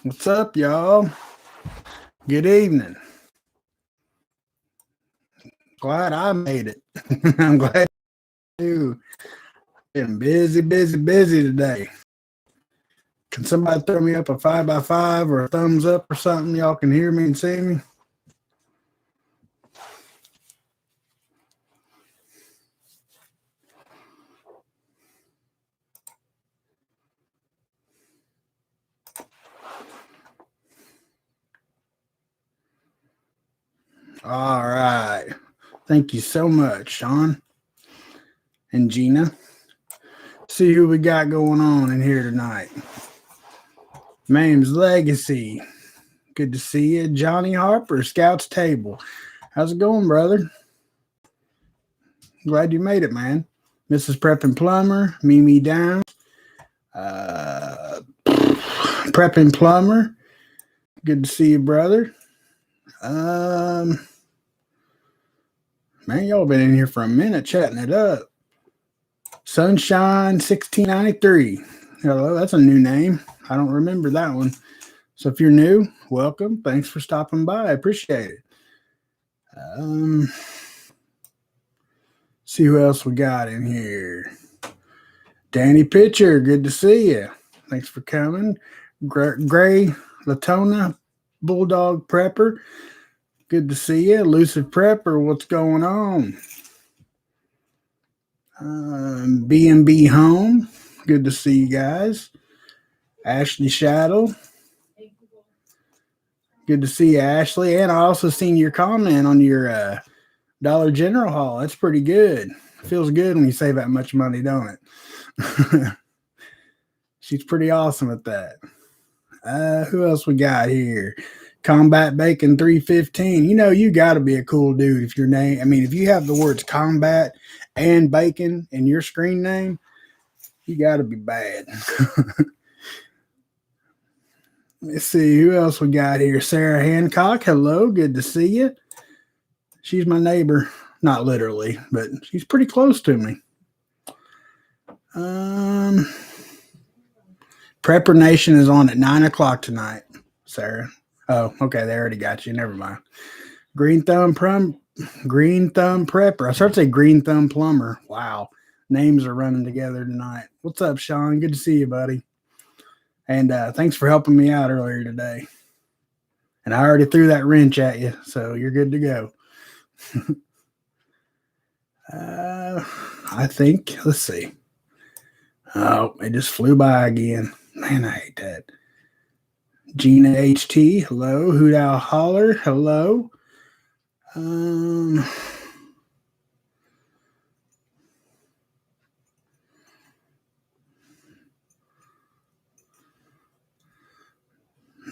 What's up, y'all? Good evening. Glad I made it. I'm glad you. Been busy today. Can somebody throw me up a 5x5 or a thumbs up or something? Y'all can hear me and see me. All right. Thank you so much, Sean and Gina. See who we got going on in here tonight. Name's Legacy. Good to see you. Johnny Harper, Scouts Table. How's it going, brother? Glad you made it, man. Mrs. Prep and Plumber, Mimi Down, Prep and Plumber. Good to see you, brother. Man, y'all been in here for a minute chatting it up. Sunshine 1693. Hello, that's a new name. I don't remember that one. So if you're new, welcome. Thanks for stopping by. I appreciate it. See who else we got in here. Danny Pitcher, good to see you. Thanks for coming. Gray Latona, Bulldog Prepper, good to see you. Elusive Prepper, what's going on? B&B Home, good to see you guys. Ashley Shadow, good to see you, Ashley. And I also seen your comment on your Dollar General haul. That's pretty good. Feels good when you save that much money, don't it? She's pretty awesome at that. Who else we got here? Combat Bacon 315. You know, you got to be a cool dude if your name, if you have the words combat and bacon in your screen name, you got to be bad. Let's see who else we got here. Sarah Hancock. Hello. Good to see you. She's my neighbor. Not literally, but she's pretty close to me. Prepper Nation is on at 9 o'clock tonight, Sarah. Oh, okay. They already got you. Never mind. Green Thumb Prepper. I started to say Green Thumb Plumber. Wow. Names are running together tonight. What's up, Sean? Good to see you, buddy. And thanks for helping me out earlier today. And I already threw that wrench at you, so you're good to go. I think, let's see. Oh, it just flew by again. Man, I hate that. Gina HT, hello. Hoot Owl Holler, hello.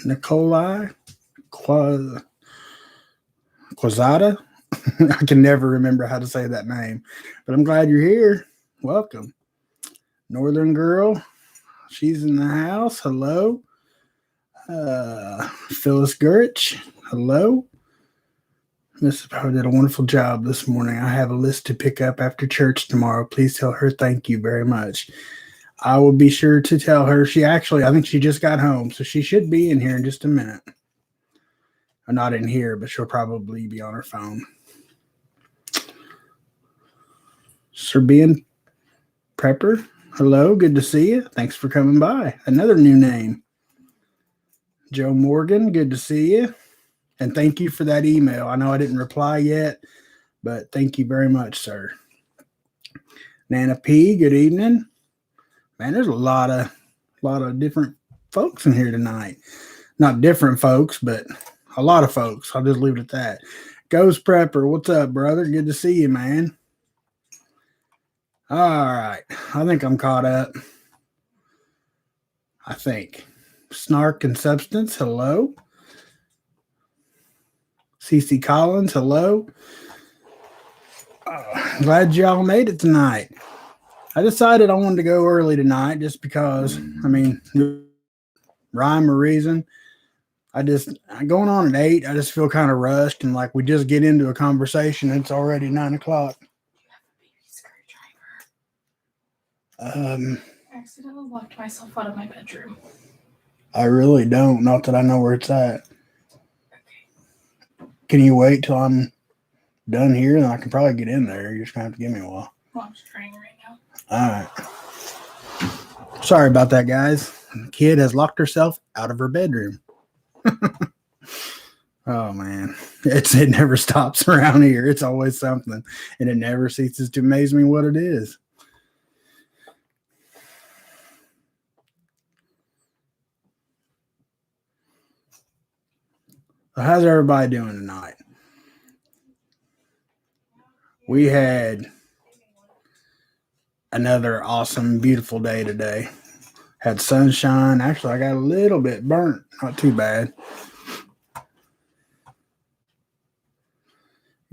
Nikolai Quazada. I can never remember how to say that name, but I'm glad you're here. Welcome. Northern Girl, she's in the house. Hello. Phyllis Gurich, hello. Mrs. Power did a wonderful job this morning. I have a list to pick up after church tomorrow. Please tell her thank you very much. I will be sure to tell her. I think she just got home, so she should be in here in just a minute. Or not in here, but she'll probably be on her phone. Serbian Prepper, hello, good to see you. Thanks for coming by. Another new name. Joe Morgan, good to see you. And thank you for that email. I know I didn't reply yet, but thank you very much, sir. Nana P, good evening. Man, there's a lot of different folks in here tonight. Not different folks, but a lot of folks. I'll just leave it at that. Ghost Prepper, what's up, brother? Good to see you, man. All right. I think I'm caught up. I think. Snark and Substance, hello. CC Collins, hello. Glad y'all made it tonight. I decided I wanted to go early tonight just because, rhyme or reason. Going on at 8, I just feel kind of rushed and like we just get into a conversation. It's already 9 o'clock. I accidentally locked myself out of my bedroom. I really don't. Not that I know where it's at. Can you wait till I'm done here? And I can probably get in there. You're just going to have to give me a while. Well, I'm just trying right now. All right. Sorry about that, guys. The kid has locked herself out of her bedroom. Oh, man. It never stops around here. It's always something. And it never ceases to amaze me what it is. So how's everybody doing tonight? We had another awesome, beautiful day today. Had sunshine. Actually, I got a little bit burnt. Not too bad.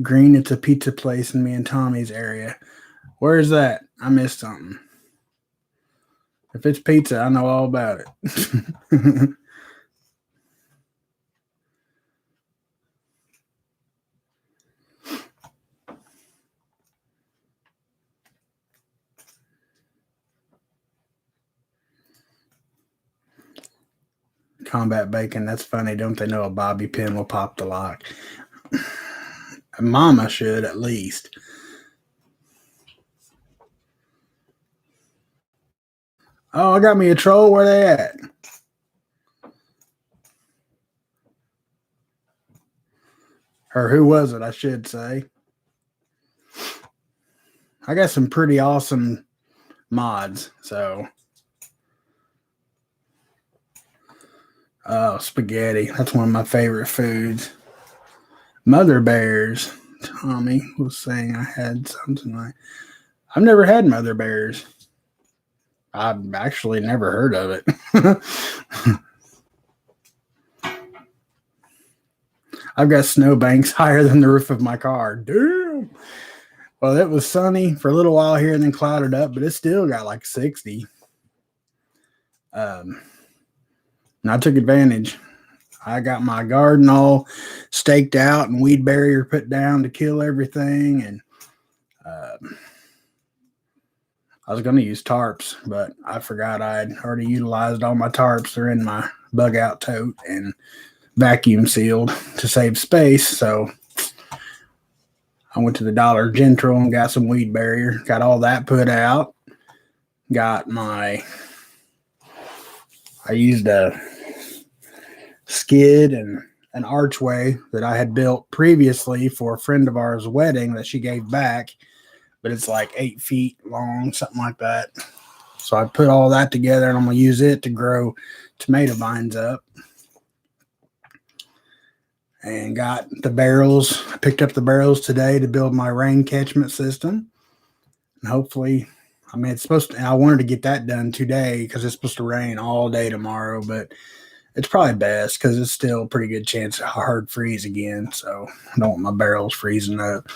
Green, it's a pizza place in me and Tommy's area. Where's that? I missed something. If it's pizza, I know all about it. Combat bacon, that's funny. Don't they know a bobby pin will pop the lock? Mama should, at least. Oh, I got me a troll. Where they at? Or who was it, I should say. I got some pretty awesome mods, so. Oh, spaghetti. That's one of my favorite foods. Mother bears. Tommy was saying I had something like. I've never had mother bears. I've actually never heard of it. I've got snowbanks higher than the roof of my car. Damn. Well, it was sunny for a little while here and then clouded up, but it still got like 60. And I took advantage. I got my garden all staked out and weed barrier put down to kill everything. And I was going to use tarps, but I forgot I'd already utilized all my tarps. They're in my bug out tote and vacuum sealed to save space. So I went to the Dollar General and got some weed barrier. Got all that put out. I used a skid and an archway that I had built previously for a friend of ours' wedding that she gave back, but it's like 8 feet long, something like that. So I put all that together and I'm going to use it to grow tomato vines up. And got the barrels. I picked up the barrels today to build my rain catchment system. And hopefully, it's supposed to, I wanted to get that done today because it's supposed to rain all day tomorrow, but it's probably best because it's still a pretty good chance of hard freeze again. So I don't want my barrels freezing up.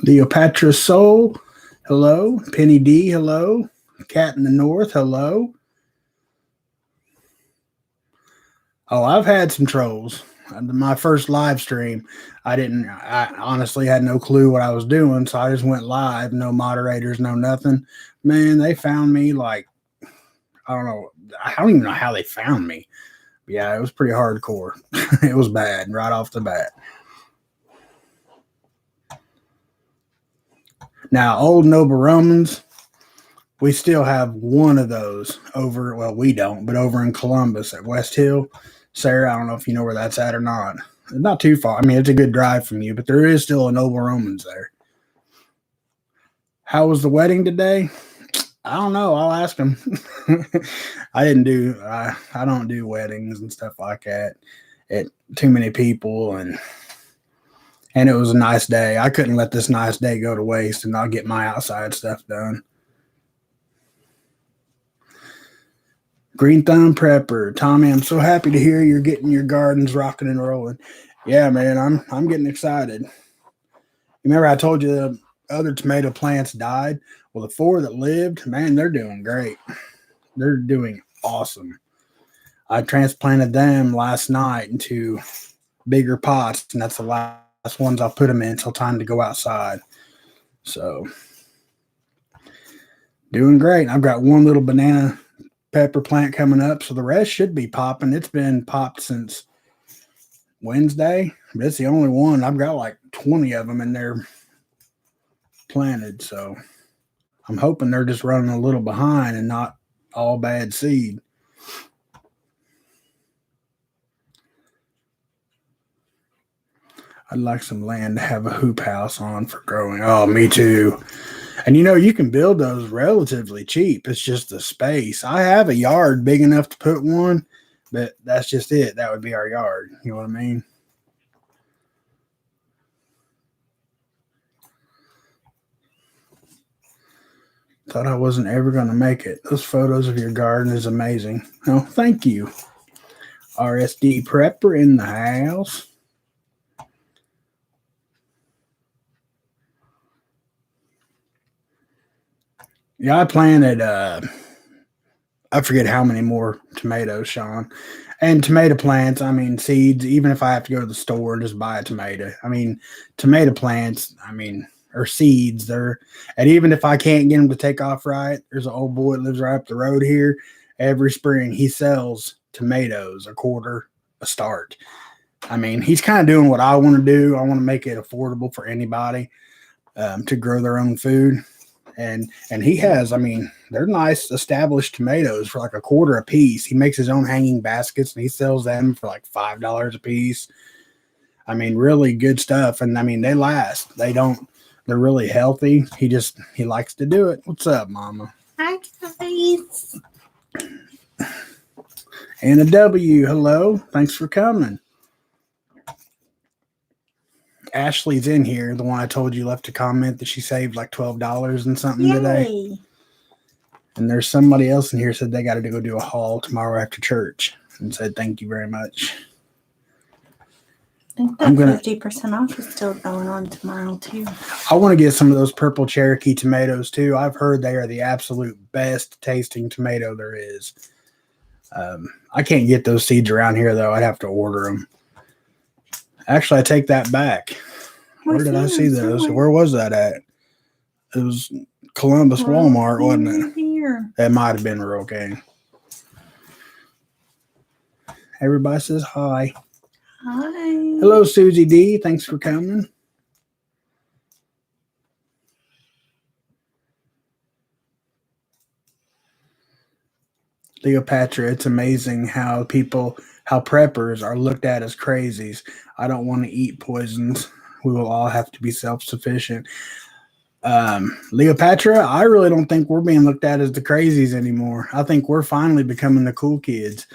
Leopatra Soul, hello. Penny D, hello. Cat in the North, hello. Oh, I've had some trolls. My first live stream, I honestly had no clue what I was doing, so I just went live, no moderators, no nothing. Man, they found me like, I don't even know how they found me. But yeah, it was pretty hardcore. It was bad right off the bat. Now, old Noble Romans, we still have one of those over, well, we don't, but over in Columbus at West Hill. Sarah, I don't know if you know where that's at or not. It's not too far. It's a good drive from you, but there is still a Noble Romans there. How was the wedding today? I don't know. I'll ask them. I don't do weddings and stuff like that. Too many people and it was a nice day. I couldn't let this nice day go to waste and not get my outside stuff done. Green Thumb Prepper. Tommy, I'm so happy to hear you're getting your gardens rocking and rolling. Yeah, man, I'm getting excited. Remember I told you the other tomato plants died? Well, the 4 that lived, man, they're doing great. They're doing awesome. I transplanted them last night into bigger pots, and that's the last ones I'll put them in until time to go outside. So Doing great. I've got one little banana pepper plant coming up, so the rest should be popping. It's been popped since Wednesday, but it's the only one. I've got like 20 of them in there planted, so I'm hoping they're just running a little behind and not all bad seed. I'd like some land to have a hoop house on for growing. Oh, me too. And you can build those relatively cheap. It's just the space. I have a yard big enough to put one, but that's just it. That would be our yard. You know what I mean? Thought I wasn't ever going to make it. Those photos of your garden is amazing. Oh, thank you. RSD Prepper in the house. Yeah, I planted, I forget how many more tomatoes, Sean. And tomato plants, I mean, seeds, even if I have to go to the store and just buy a tomato. I mean, tomato plants, or seeds, and even if I can't get them to take off right, there's an old boy that lives right up the road here. Every spring, he sells tomatoes, a quarter a start. I mean, he's kind of doing what I want to do. I want to make it affordable for anybody to grow their own food. And he has, they're nice established tomatoes for like a quarter a piece. He makes his own hanging baskets and he sells them for like $5 a piece. Really good stuff. And they last. They're really healthy. He likes to do it. What's up, Mama? Hi, guys. Anna W, hello. Thanks for coming. Ashley's in here, the one I told you left a comment that she saved like $12 and something today. And there's somebody else in here said they got to go do a haul tomorrow after church and said thank you very much. I think that 50% off is still going on tomorrow too. I want to get some of those purple Cherokee tomatoes too. I've heard they are the absolute best tasting tomato there is. I can't get those seeds around here though. I'd have to order them. Actually, I take that back. Where did I see those? Where was that at? It was Columbus Walmart, wasn't it? Here. That might have been Rural King. Everybody says hi. Hi. Hello, Susie D. Thanks for coming. Cleopatra, it's amazing how preppers are looked at as crazies. I don't want to eat poisons. We will all have to be self-sufficient. Cleopatra, I really don't think we're being looked at as the crazies anymore. I think we're finally becoming the cool kids.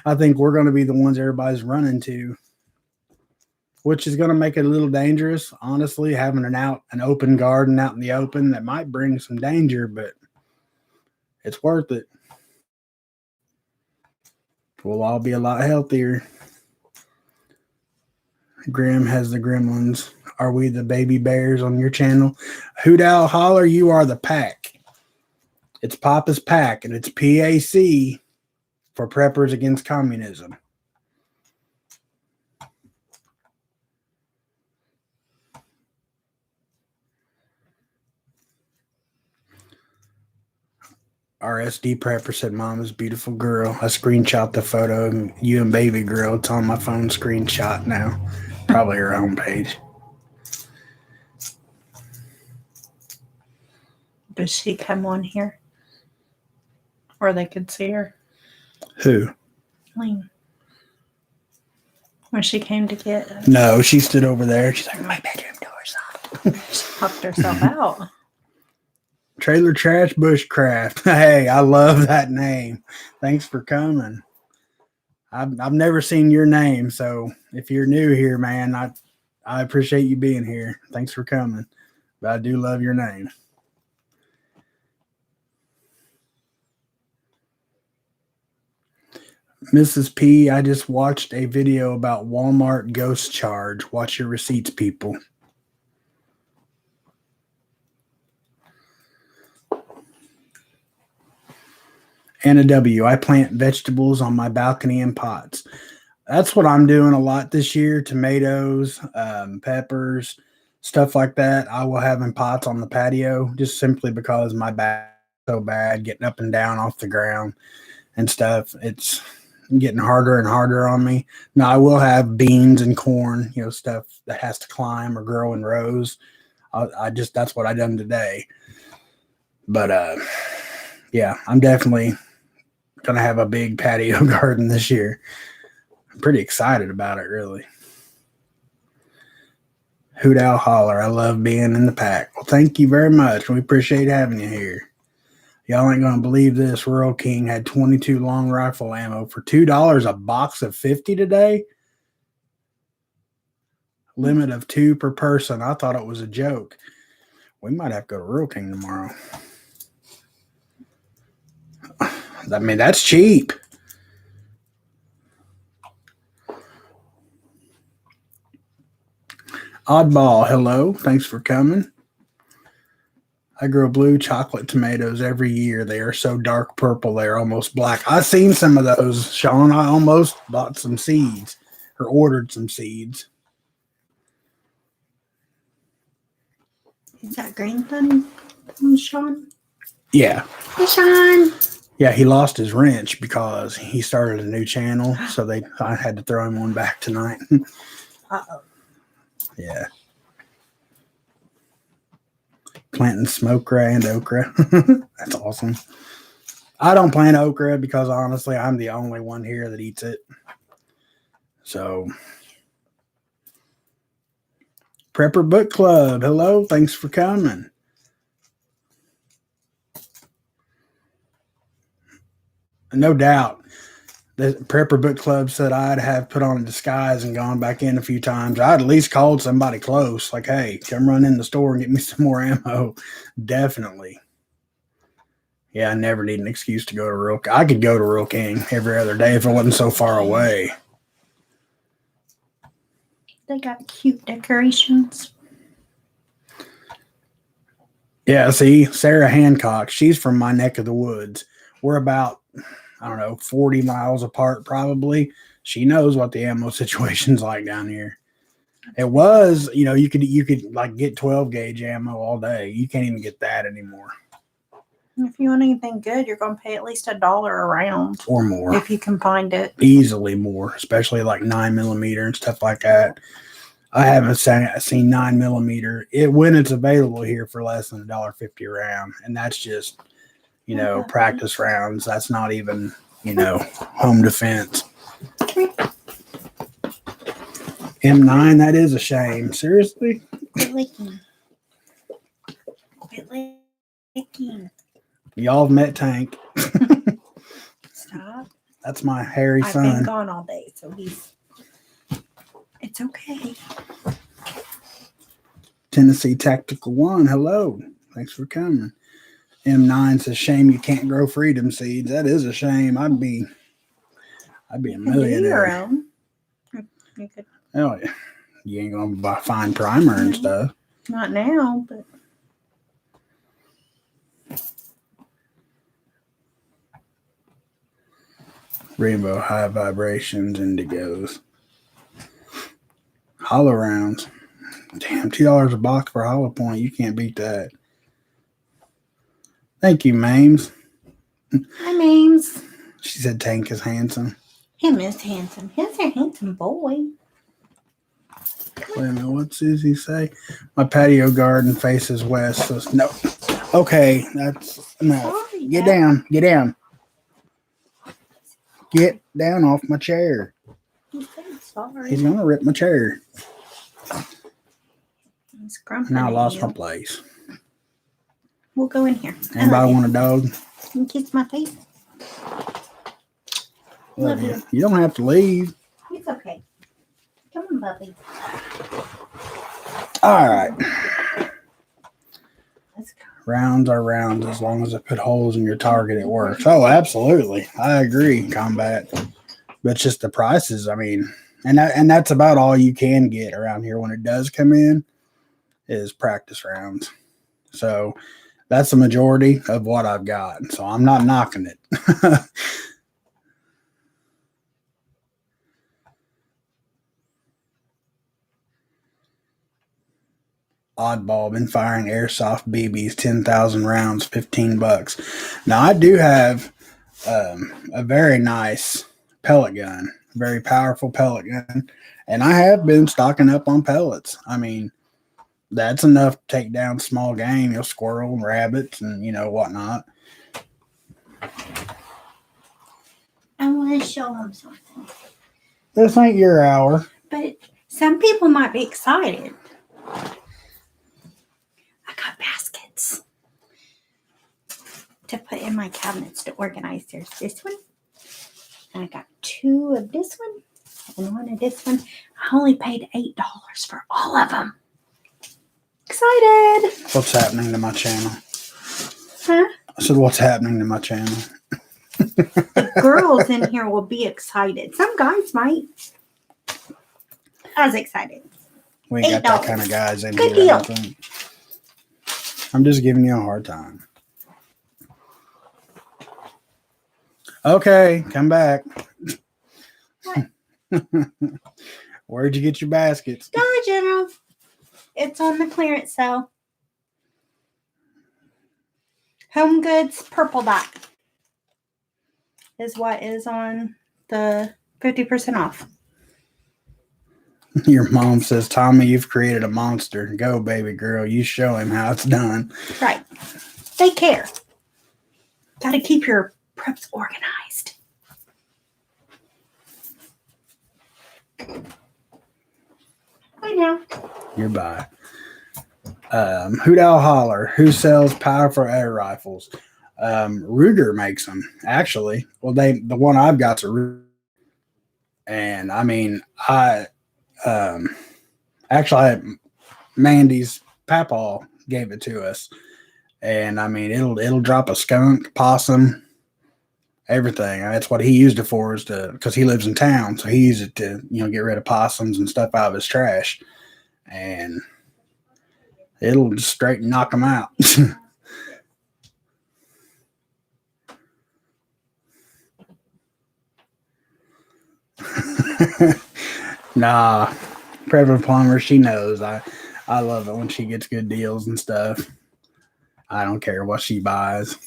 I think we're going to be the ones everybody's running to, which is going to make it a little dangerous. Honestly, having an open garden out in the open, that might bring some danger, but it's worth it. We'll all be a lot healthier. Grim has the gremlins. Are we the baby bears on your channel? Hoot Owl Holler, you are the pack. It's Papa's Pack, and it's PAC for Preppers Against Communism. RSD Prepper said, Mama's beautiful girl. I screenshot the photo of you and baby girl. It's on my phone screenshot now. Probably her own page. Does she come on here? Or they could see her? Who? Lane. When she came to get us. No, she stood over there. She's like, my bedroom door's on. She popped herself out. Trailer Trash Bushcraft. Hey, I love that name. Thanks for coming. I've never seen your name, so if you're new here, man, I appreciate you being here. Thanks for coming. But I do love your name. Mrs. P, I just watched a video about Walmart ghost charge. Watch your receipts, people. Anna W, I plant vegetables on my balcony in pots. That's what I'm doing a lot this year. Tomatoes, peppers, stuff like that, I will have in pots on the patio just simply because my back is so bad getting up and down off the ground and stuff. It's getting harder and harder on me. Now I will have beans and corn, stuff that has to climb or grow in rows. I just that's what I done today. But yeah, I'm definitely gonna have a big patio garden this year. I'm pretty excited about it, really. Hoot owl holler. I love being in the pack. Well, thank you very much. We appreciate having you here. Y'all ain't gonna believe this. Rural King had 22 long rifle ammo for $2 a box of 50 today. Limit of 2 per person. I thought it was a joke. We might have to go to Rural King tomorrow. I mean, that's cheap. Oddball, hello. Thanks for coming. I grow blue chocolate tomatoes every year. They are so dark purple, they are almost black. I've seen some of those, Sean. I almost bought some seeds or ordered some seeds. Is that grandson from Sean? Yeah. Hey, Sean. Yeah, he lost his wrench because he started a new channel, so I had to throw him one back tonight. Uh-oh. Yeah. Planting smokra and okra. That's awesome. I don't plant okra because honestly, I'm the only one here that eats it. So, Prepper Book Club, hello. Thanks for coming. No doubt. The Prepper Book Club said I'd have put on a disguise and gone back in a few times. I'd at least called somebody close, like, hey, come run in the store and get me some more ammo. Definitely. Yeah, I never need an excuse to go to Rural King. I could go to Rural King every other day if it wasn't so far away. They got cute decorations. Yeah, see, Sarah Hancock, she's from my neck of the woods. We're about 40 miles apart probably. She knows what the ammo situation's like down here. It was, you could like get 12 gauge ammo all day. You can't even get that anymore. If you want anything good, you're going to pay at least $1 a round. Or more. If you can find it. Easily more, especially like 9mm and stuff like that. I haven't seen 9mm when it's available here for less than $1.50 a round. And that's just, practice rounds. That's not even, home defense. M9, that is a shame. Seriously? Quit licking. Quit licking. Y'all have met Tank. Stop. That's my hairy I've son. been gone all day, so it's okay. Tennessee Tactical 1, hello. Thanks for coming. M9 says, shame you can't grow freedom seeds. That is a shame. I'd be a millionaire. Do your own. You could. Oh, yeah. You ain't gonna find primer and stuff. Not now, but Rainbow high vibrations, indigos. Hollow rounds. Damn, $2 a box for hollow point. You can't beat that. Thank you, Mames. Hi, Mames. She said Tank is handsome. Him is handsome. He's a handsome boy. Wait a minute, what Susie say? My patio garden faces west. So no. Okay, that's enough. Sorry, Get Dad. down. Get down. Get down off my chair. He said sorry. He's gonna rip my chair. He's grumping Now I at lost you. my place. We'll go in here. Anybody want a dog? You kiss my face. Love you. You don't have to leave. It's okay. Come on, puppy. All right. Let's go. Rounds are rounds as long as I put holes in your target, it works. Oh, absolutely. I agree, Combat. But it's just the prices, I mean, and that's about all you can get around here when it does come in is practice rounds. So that's the majority of what I've got. So I'm not knocking it. Oddball been firing airsoft BBs, 10,000 rounds, $15. Now I do have a very nice pellet gun, very powerful pellet gun, and I have been stocking up on pellets. I mean, that's enough to take down small game, squirrel and rabbits and whatnot. I want to show them something. This ain't your hour. But some people might be excited. I got baskets to put in my cabinets to organize. There's this one. And I got 2 of this one and 1 of this one. I only paid $8 for all of them. Excited. What's happening to my channel? Huh? I said, what's happening to my channel? The girls in here will be excited. Some guys might. I was excited. We ain't got that $8. kind of guys in Good here. deal. I'm just giving you a hard time. Okay, come back. Where'd you get your baskets? Dollar General. It's on the clearance sale. Home Goods Purple Dot is what is on the 50% off. Your mom says, Tommy, you've created a monster. Go, baby girl. You show him how it's done. Right. They care. Got to keep your preps organized. I know. You're by. Hoot Owl Holler. Who sells powerful air rifles? Ruger makes them, actually. Well, the one I've got's a Ruger. And I mean, Mandy's papaw gave it to us, and I mean, it'll drop a skunk, possum, everything. That's what he used it for, is because he lives in town, so he used it to get rid of possums and stuff out of his trash, and it'll just straight knock them out. Nah, Previn Plumber, she knows. I love it when she gets good deals and stuff. I don't care what she buys.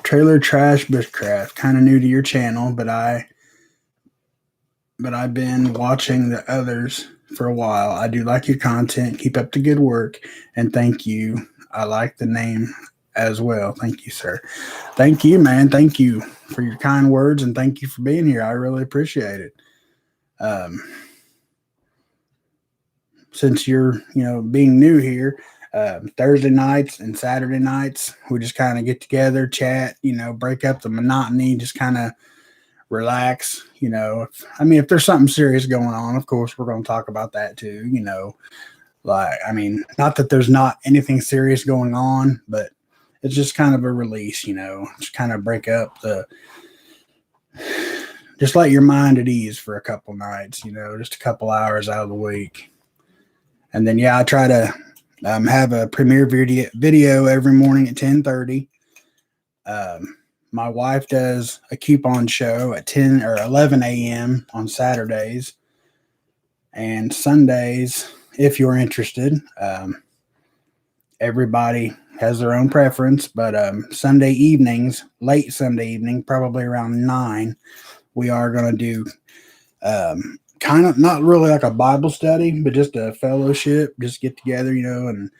Trailer Trash Bushcraft, kind of new to your channel, but I've been watching the others for a while. I do like your content. Keep up the good work, and thank you. I like the name as well. Thank you, sir. Thank you, man. Thank you for your kind words, and thank you for being here. I really appreciate it. Since you're, being new here, Thursday nights and Saturday nights, we just kind of get together, chat, break up the monotony, just kind of relax. If there's something serious going on, of course, we're going to talk about that too, not that there's not anything serious going on, but it's just kind of a release, just kind of break up just let your mind at ease for a couple nights, just a couple hours out of the week. And then, I try to have a premiere video every morning at 10:30. My wife does a coupon show at 10 or 11 a.m. on Saturdays and Sundays, if you're interested. Everybody has their own preference, but Sunday evenings, late Sunday evening, probably around 9, we are going to do kind of not really like a Bible study, but just a fellowship, just get together, and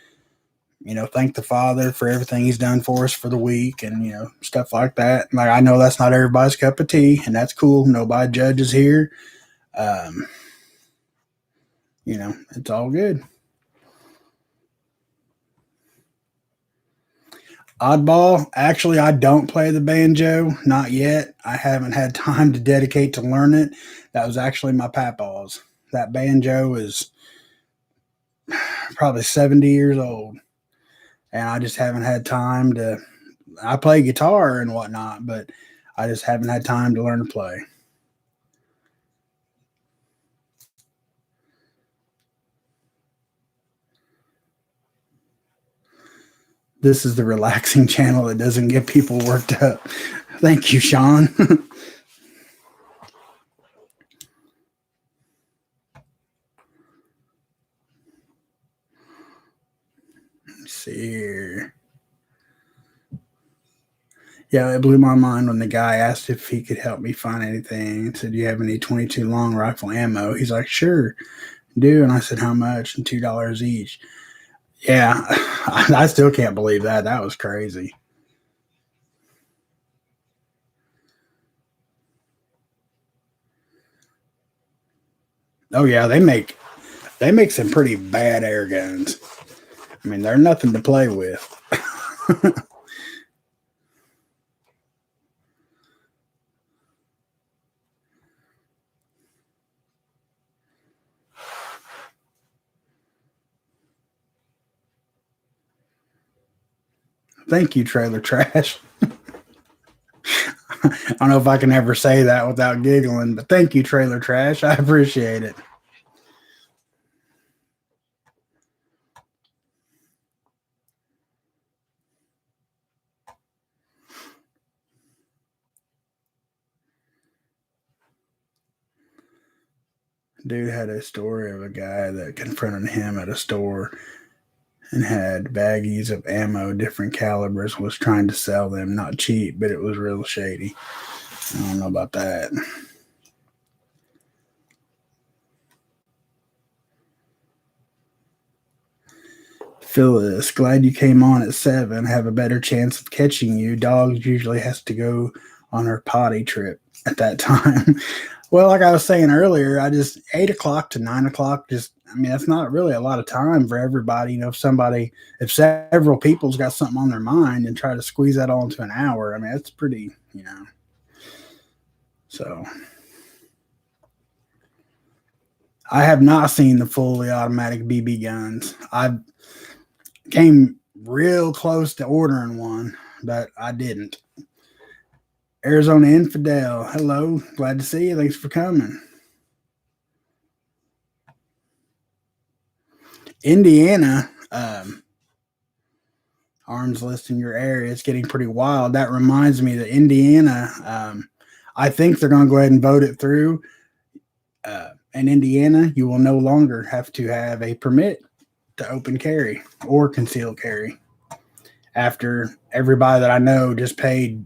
thank the Father for everything he's done for us for the week, and stuff like that. Like, I know that's not everybody's cup of tea, and that's cool. Nobody judges here. It's all good. Oddball, actually, I don't play the banjo, not yet. I haven't had time to dedicate to learn it. That was actually my papaw's. That banjo is probably 70 years old, and I just haven't had time to. I play guitar and whatnot, but I just haven't had time to learn to play. This is the relaxing channel that doesn't get people worked up. Thank you, Sean. See here. Yeah, it blew my mind when the guy asked if he could help me find anything. Said, "Do you have any 22 long rifle ammo?" He's like, "Sure, do." And I said, "How much?" And $2 each. Yeah, I still can't believe that. That was crazy. Oh yeah, they make some pretty bad air guns. I mean, they're nothing to play with. Thank you, Trailer Trash. I don't know if I can ever say that without giggling, but thank you, Trailer Trash. I appreciate it. Dude had a story of a guy that confronted him at a store and had baggies of ammo, different calibers, was trying to sell them. Not cheap, but it was real shady. I don't know about that. Phyllis, glad you came on at 7. Have a better chance of catching you. Dogs usually has to go on her potty trip at that time. Well, like I was saying earlier, I just 8 o'clock to 9 o'clock. I mean, that's not really a lot of time for everybody. If several people's got something on their mind and try to squeeze that all into an hour, I mean, that's pretty. So I have not seen the fully automatic BB guns. I came real close to ordering one, but I didn't. Arizona Infidel, hello, glad to see you. Thanks for coming. Indiana, arms list in your area, it's getting pretty wild. That reminds me that Indiana, I think they're going to go ahead and vote it through. In Indiana, you will no longer have to have a permit to open carry or conceal carry. After everybody that I know just paid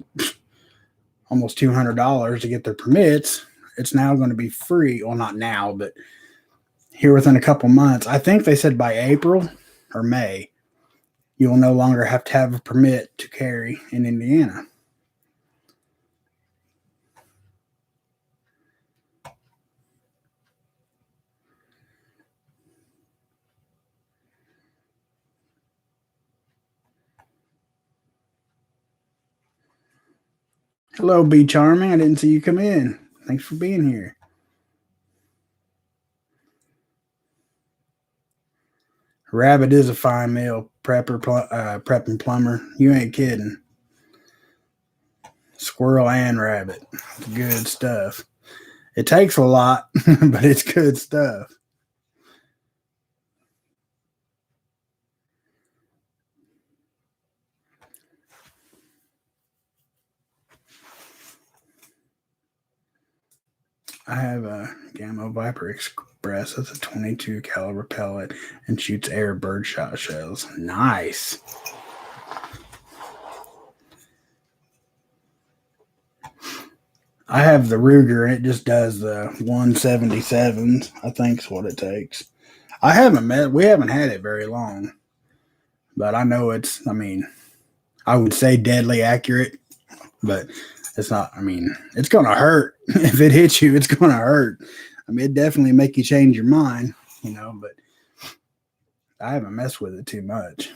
almost $200 to get their permits, it's now going to be free. Well, not now, but here within a couple months. I think they said by April or May, you will no longer have to have a permit to carry in Indiana. Hello, Be Charming. I didn't see you come in. Thanks for being here. Rabbit is a fine meal, prep and plumber. You ain't kidding. Squirrel and rabbit. Good stuff. It takes a lot, but it's good stuff. I have a Gamma Viper Express. That's a 22 caliber pellet and shoots air birdshot shells. Nice. I have the Ruger and it just does the 177s. I think's what it takes. We haven't had it very long, but I know I would say deadly accurate, but it's not. I mean, it's gonna hurt if it hits you. It's gonna hurt. I mean, it definitely make you change your mind, but I haven't messed with it too much.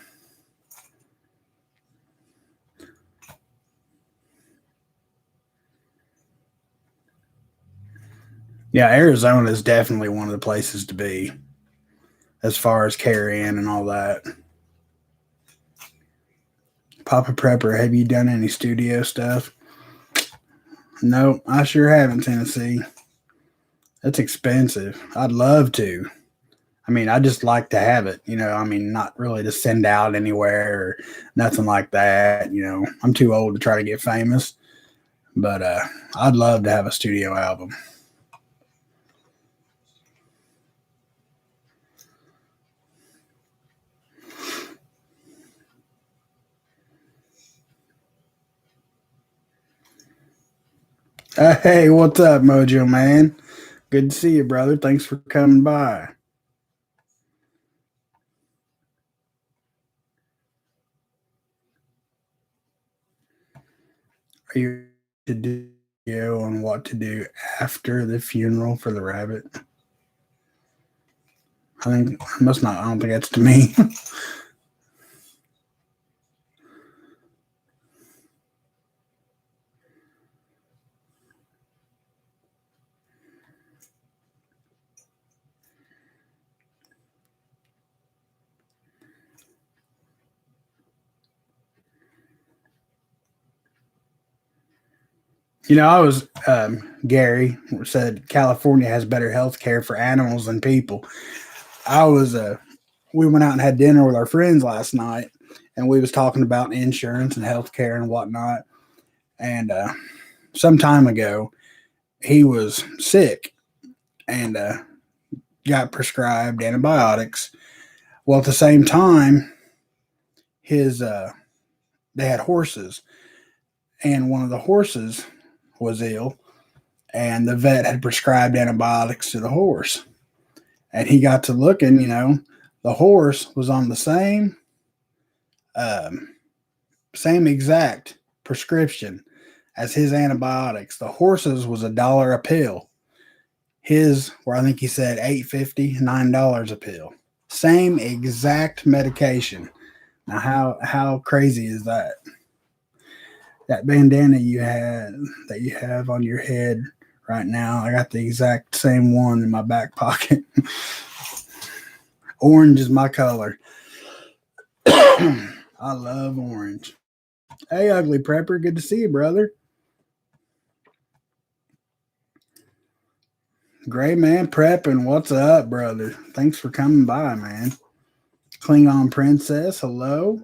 Yeah, Arizona is definitely one of the places to be as far as carrying and all that. Papa Prepper, have you done any studio stuff? No, I sure haven't, Tennessee. That's expensive. I'd love to. I mean, I just like to have it, not really to send out anywhere or nothing like that. I'm too old to try to get famous, but I'd love to have a studio album. Hey, what's up, Mojo man? Good to see you, brother. Thanks for coming by. Are you to do a video on what to do after the funeral for the rabbit? I think I must not. I don't think that's to me. I was Gary said California has better health care for animals than people. I was we went out and had dinner with our friends last night, and we was talking about insurance and health care and whatnot. And some time ago, he was sick and got prescribed antibiotics. Well, at the same time, his they had horses, and one of the horses was ill, and the vet had prescribed antibiotics to the horse. And he got to looking, the horse was on the same exact prescription as his antibiotics. The horse's was $1 a pill. His, where I think he said $8.50, $9 a pill. Same exact medication. Now, how crazy is that? That bandana that you have on your head right now, I got the exact same one in my back pocket. Orange is my color. I love orange. Hey, Ugly Prepper, good to see you, brother. Gray Man Prepping, what's up, brother? Thanks for coming by, man. Klingon Princess, hello.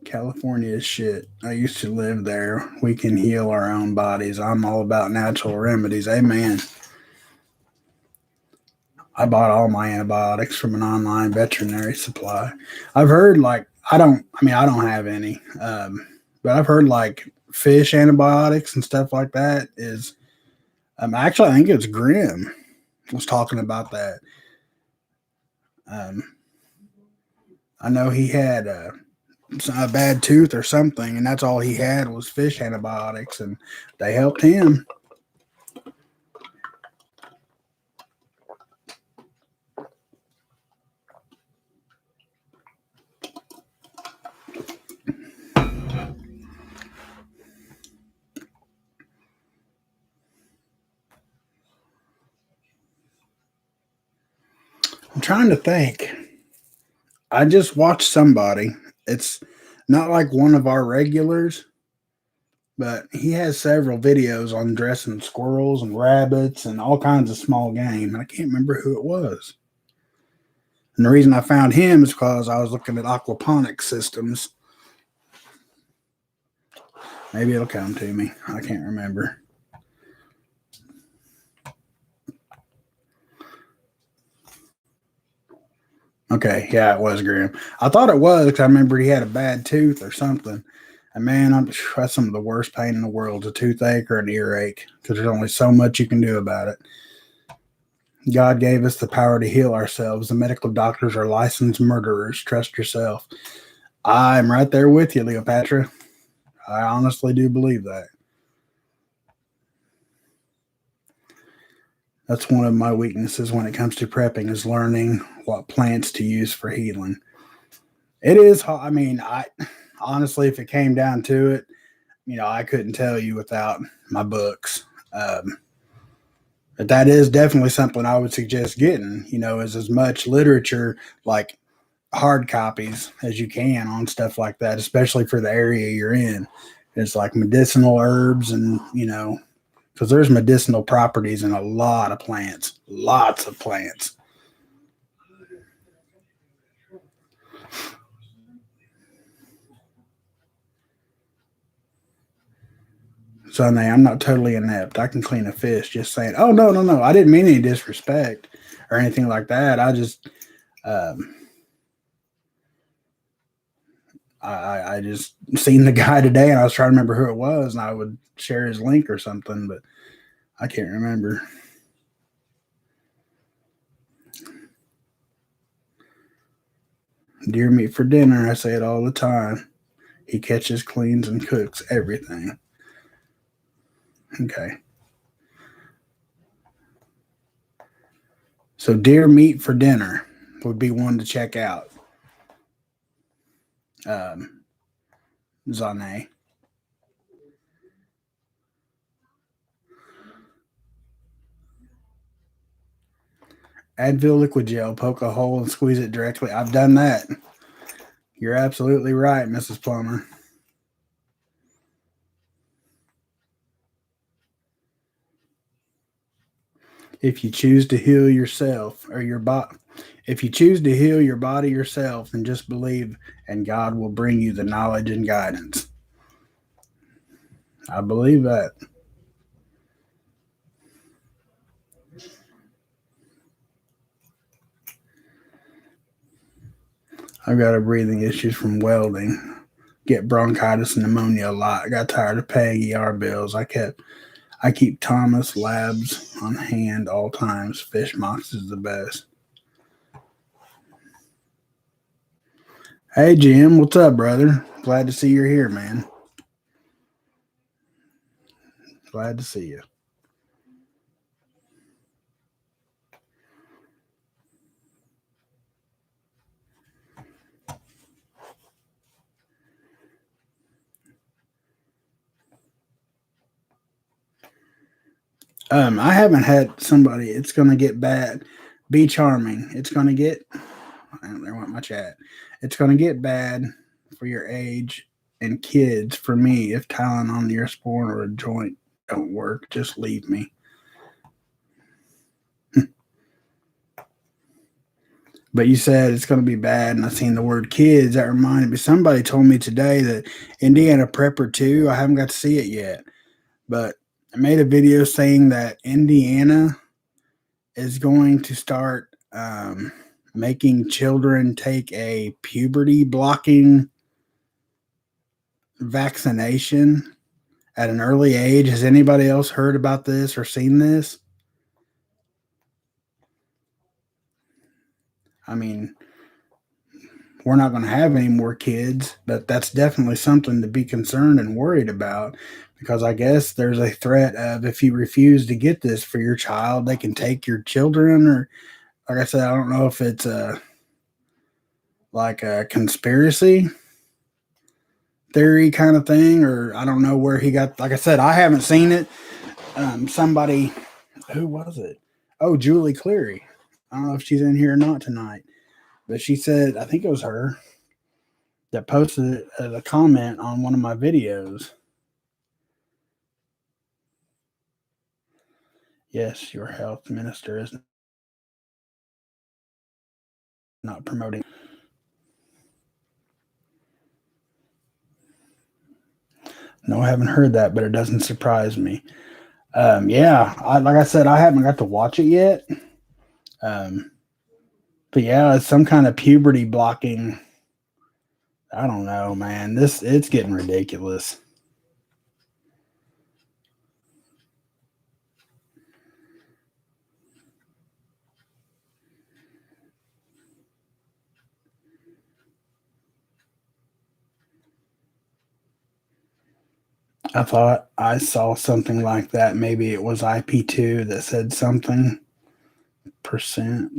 California is shit. I used to live there. We can heal our own bodies. I'm all about natural remedies. Amen. I bought all my antibiotics from an online veterinary supply. I've heard I don't have any, but I've heard fish antibiotics and stuff like that is, actually, I think it's Grimm was talking about that. I know he had a bad tooth or something, and that's all he had was fish antibiotics, and they helped him. I'm trying to think. I just watched somebody. It's not like one of our regulars, but he has several videos on dressing squirrels and rabbits and all kinds of small game. And I can't remember who it was. And the reason I found him is because I was looking at aquaponics systems. Maybe it'll come to me. I can't remember. Okay, yeah, it was Graham. I thought it was because I remember he had a bad tooth or something. And man, that's some of the worst pain in the world, a toothache or an earache, because there's only so much you can do about it. God gave us the power to heal ourselves. The medical doctors are licensed murderers. Trust yourself. I'm right there with you, Leopatra. I honestly do believe that. That's one of my weaknesses when it comes to prepping is learning what plants to use for healing. It is, I honestly, if it came down to it, I couldn't tell you without my books. But that is definitely something I would suggest getting, is as much literature, like hard copies as you can on stuff like that, especially for the area you're in. It's like medicinal herbs and, because there's medicinal properties in a lot of plants, lots of plants. Sunday, I'm not totally inept. I can clean a fish. Just saying. Oh no! I didn't mean any disrespect or anything like that. I I just seen the guy today, and I was trying to remember who it was, and I would share his link or something, but I can't remember. Deer meat for dinner. I say it all the time. He catches, cleans, and cooks everything. Okay. So deer meat for dinner would be one to check out. Zane. Advil liquid gel, poke a hole and squeeze it directly. I've done that. You're absolutely right, Mrs. Plummer. If you choose to heal yourself or your body, if you choose to heal your body yourself, then just believe and God will bring you the knowledge and guidance. I believe that. I've got breathing issues from welding. Get bronchitis and pneumonia a lot. I got tired of paying ER bills. I keep Thomas Labs on hand all times. Fish Mox is the best. Hey Jim, what's up, brother? Glad to see you're here, man. Glad to see you. I haven't had somebody. It's gonna get bad. Be charming. It's gonna get. I don't want my chat. It's gonna get bad for your age and kids. For me, if Tylenol on the Neosporin or a joint don't work, just leave me. But you said it's going to be bad, and I seen the word kids. That reminded me. Somebody told me today that Indiana Prepper 2. I haven't got to see it yet, but I made a video saying that Indiana is going to start making children take a puberty blocking vaccination at an early age. Has anybody else heard about this or seen this? I mean, we're not going to have any more kids, but that's definitely something to be concerned and worried about, because I guess there's a threat of, if you refuse to get this for your child, they can take your children. Or, like I said, I don't know if it's like a conspiracy theory kind of thing, or I don't know where he got. Like I said, I haven't seen it. Somebody, who was it? Oh, Julie Cleary. I don't know if she's in here or not tonight, but she said, I think it was her that posted a comment on one of my videos. Yes, your health minister is not promoting. No, I haven't heard that, but it doesn't surprise me. Yeah, like I said, I haven't got to watch it yet. But yeah, it's some kind of puberty blocking. I don't know, man. It's getting ridiculous. I thought I saw something like that. Maybe it was IP2 that said something percent.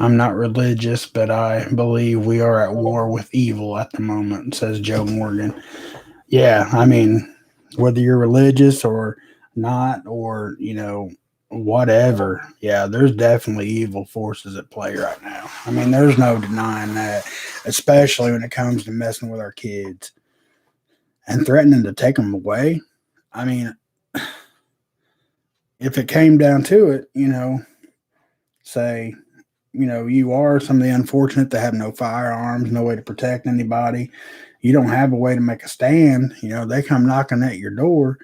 I'm not religious, but I believe we are at war with evil at the moment, says Joe Morgan. Yeah, I mean, whether you're religious or not, or, whatever, yeah, there's definitely evil forces at play right now. I mean, there's no denying that, especially when it comes to messing with our kids and threatening to take them away. I mean, if it came down to it, say, you are some of the unfortunate that have no firearms, no way to protect anybody. You don't have a way to make a stand. They come knocking at your door.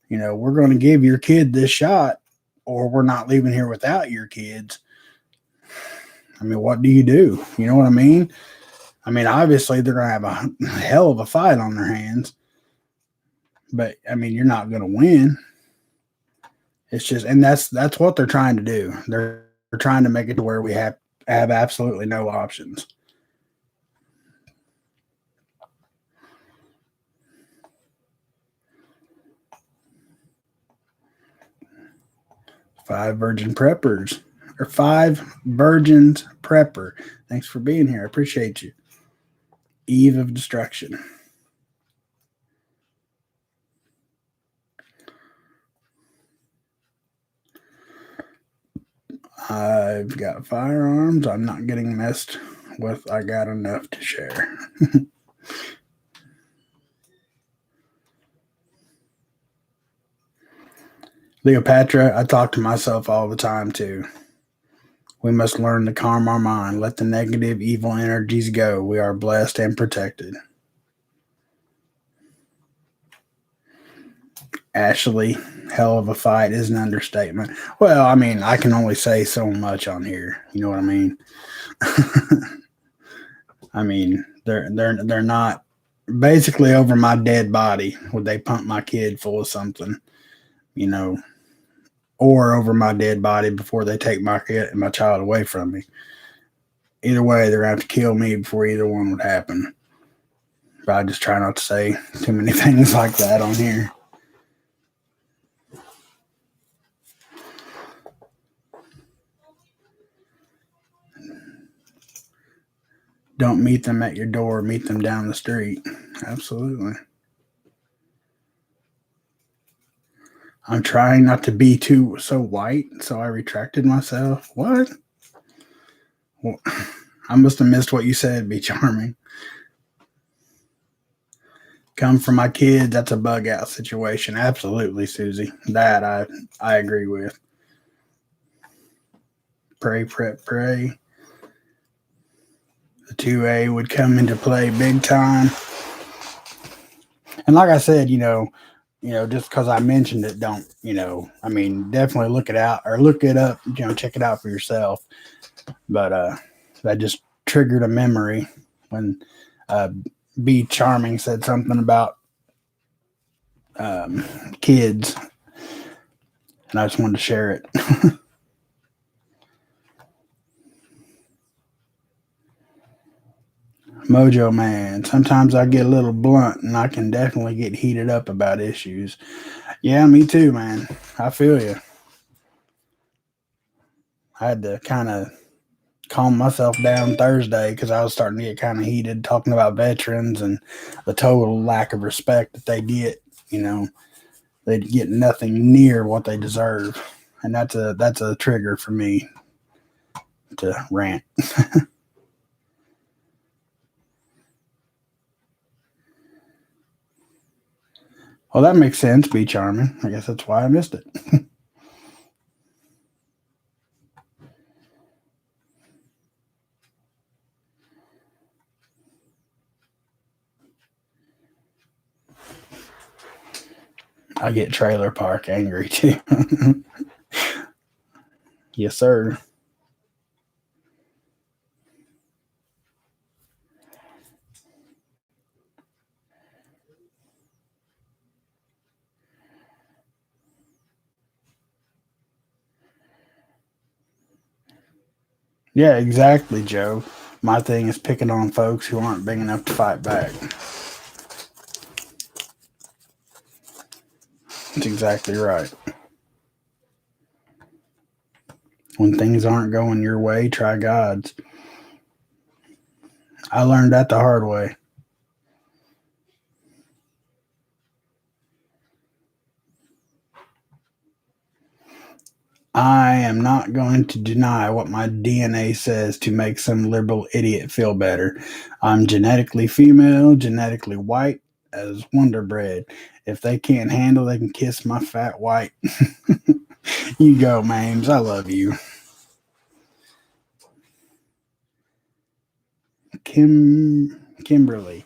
We're going to give your kid this shot, or we're not leaving here without your kids. I mean, what do you do? You know what I mean? I mean, obviously they're going to have a hell of a fight on their hands, but I mean, you're not going to win. It's just, and that's what they're trying to do. They're trying to make it to where we have absolutely no options. Five Virgins Prepper. Thanks for being here. I appreciate you. Eve of Destruction. I've got firearms. I'm not getting messed with. I got enough to share. Cleopatra, I talk to myself all the time too. We must learn to calm our mind. Let the negative, evil energies go. We are blessed and protected. Ashley, hell of a fight is an understatement. Well, I mean, I can only say so much on here. You know what I mean? I mean, they're not basically over my dead body. Would they pump my kid full of something? Or over my dead body before they take my kid and my child away from me. Either way, they're going to have to kill me before either one would happen. But I just try not to say too many things like that on here. Don't meet them at your door. Meet them down the street. Absolutely. I'm trying not to be so white, so I retracted myself. What? Well, I must have missed what you said, Be Charming. Come for my kids, that's a bug out situation. Absolutely, Susie. That I agree with. Pray, prep, pray. The 2A would come into play big time. And like I said, just because I mentioned it, don't, I mean, definitely look it out or look it up, check it out for yourself. But that just triggered a memory when Be Charming said something about kids. And I just wanted to share it. Mojo Man. Sometimes I get a little blunt and I can definitely get heated up about issues. Yeah, me too, man. I feel you. I had to kind of calm myself down Thursday because I was starting to get kind of heated talking about veterans and the total lack of respect that they get. They get nothing near what they deserve. And that's a trigger for me to rant. Well, that makes sense, Be Charming. I guess that's why I missed it. I get Trailer Park angry too. Yes, sir. Yeah, exactly, Joe. My thing is picking on folks who aren't big enough to fight back. That's exactly right. When things aren't going your way, try God's. I learned that the hard way. I am not going to deny what my DNA says to make some liberal idiot feel better. I'm genetically female, genetically white as Wonder Bread. If they can't handle, they can kiss my fat white. You go, Mames. I love you. Kimberly.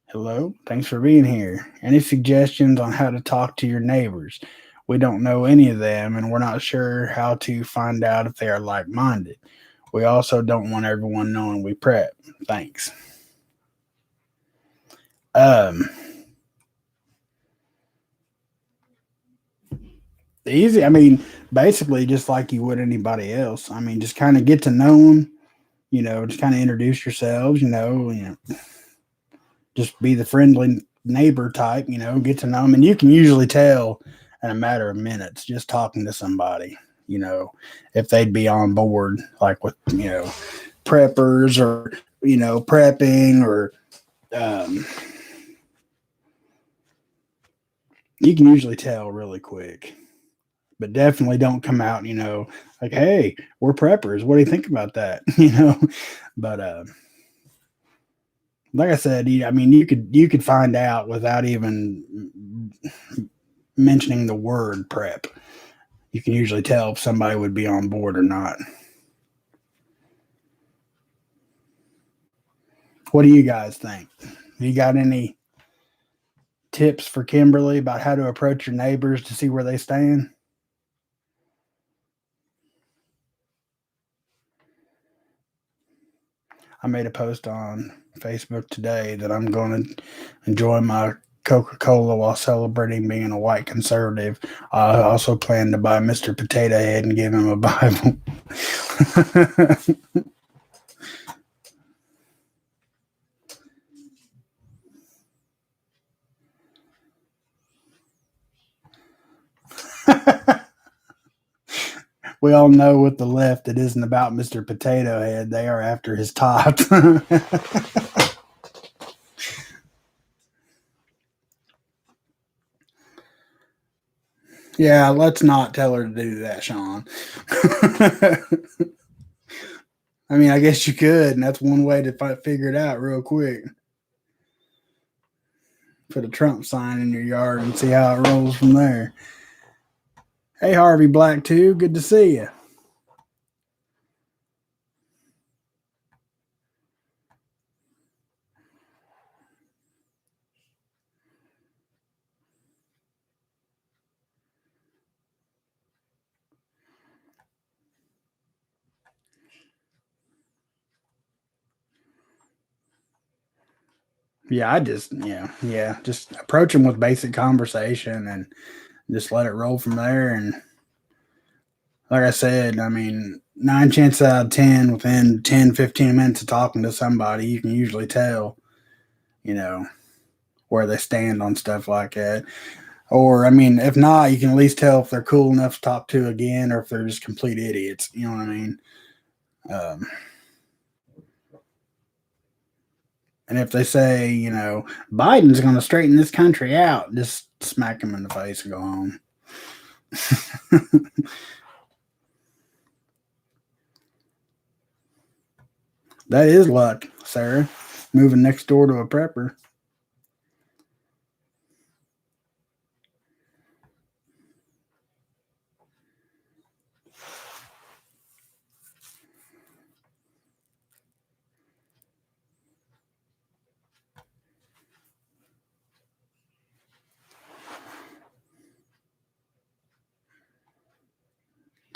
Hello, thanks for being here. Any suggestions on how to talk to your neighbors? We don't know any of them, and we're not sure how to find out if they are like minded. We also don't want everyone knowing we prep. Thanks. Um, Easy. I mean, basically, just like you would anybody else. I mean, just kind of get to know them. Just kind of introduce yourselves. Just be the friendly neighbor type. Get to know them, and you can usually tell in a matter of minutes just talking to somebody. If they'd be on board, like with preppers or prepping or you can usually tell really quick. But definitely don't come out, like, hey, we're preppers. What do you think about that? But like I said, I mean, you could find out without even mentioning the word prep. You can usually tell if somebody would be on board or not. What do you guys think? You got any tips for Kimberly about how to approach your neighbors to see where they stand? I made a post on Facebook today that I'm going to enjoy my Coca-Cola while celebrating being a white conservative. I also plan to buy Mr. Potato Head and give him a Bible. We all know with the left, it isn't about Mr. Potato Head. They are after his top. Yeah, let's not tell her to do that, Sean. I mean, I guess you could, and that's one way to figure it out real quick. Put a Trump sign in your yard and see how it rolls from there. Hey, Harvey Black, too. Good to see you. Yeah, just approach them with basic conversation and just let it roll from there. And like I said, I mean, 9 chances out of 10, within 10, 15 minutes of talking to somebody, you can usually tell, you know, where they stand on stuff like that. Or, I mean, if not, you can at least tell if they're cool enough to talk to again or if they're just complete idiots. You know what I mean? And if they say, Biden's going to straighten this country out, just smack them in the face and go home. That is luck, Sarah. Moving next door to a prepper.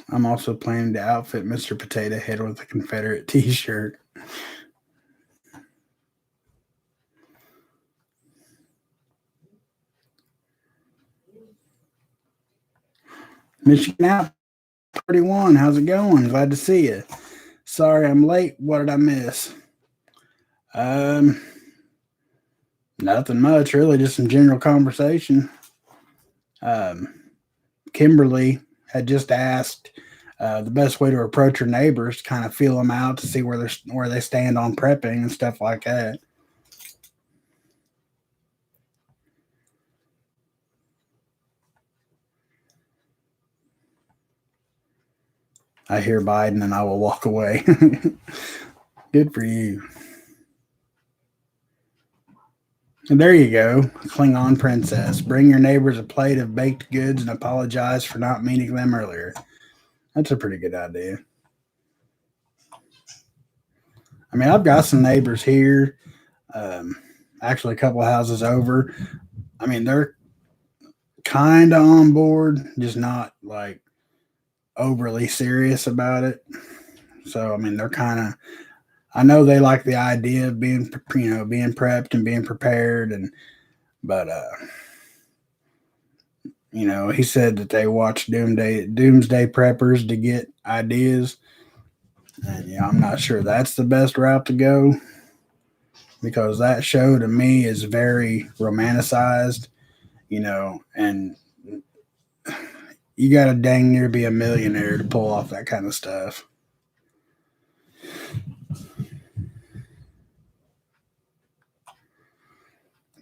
I'm also planning to outfit Mr. Potato Head with a Confederate t-shirt. Michigan out 31. How's it going? Glad to see you. Sorry I'm late. What did I miss? Nothing much, really. Just some general conversation. Kimberly had just asked the best way to approach your neighbors, kind of feel them out to see where they stand on prepping and stuff like that. I hear Biden and I will walk away. Good for you. And there you go, Klingon princess. Bring your neighbors a plate of baked goods and apologize for not meeting them earlier. That's a pretty good idea. I mean, I've got some neighbors here, um, actually a couple of houses over. I mean, they're kind of on board, just not like overly serious about it. So, I mean, they're kind of, I know they like the idea of being, being prepped and being prepared. But, he said that they watch Doomsday Preppers to get ideas. And, I'm not sure that's the best route to go because that show to me is very romanticized, and you got to dang near be a millionaire to pull off that kind of stuff.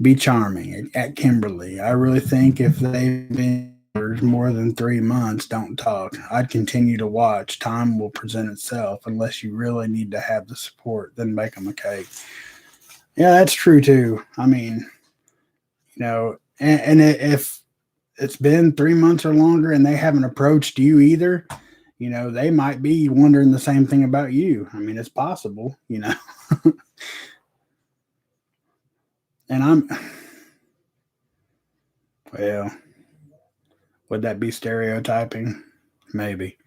Be charming at Kimberly. I really think if they've been more than 3 months, don't talk. I'd continue to watch. Time will present itself unless you really need to have the support. Then make them a cake. Yeah, that's true too. I mean, and if it's been 3 months or longer and they haven't approached you either, they might be wondering the same thing about you. I mean, it's possible. And well, would that be stereotyping? Maybe.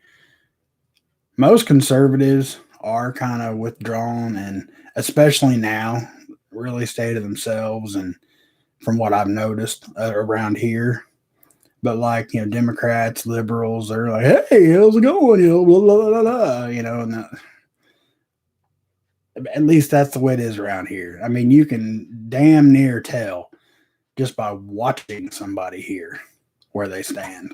Most conservatives are kind of withdrawn and especially now really stay to themselves and from what I've noticed around here. But like, Democrats, liberals, they're like, hey, how's it going? Blah, blah, blah, blah, and at least that's the way it is around here. I mean, you can damn near tell just by watching somebody here where they stand.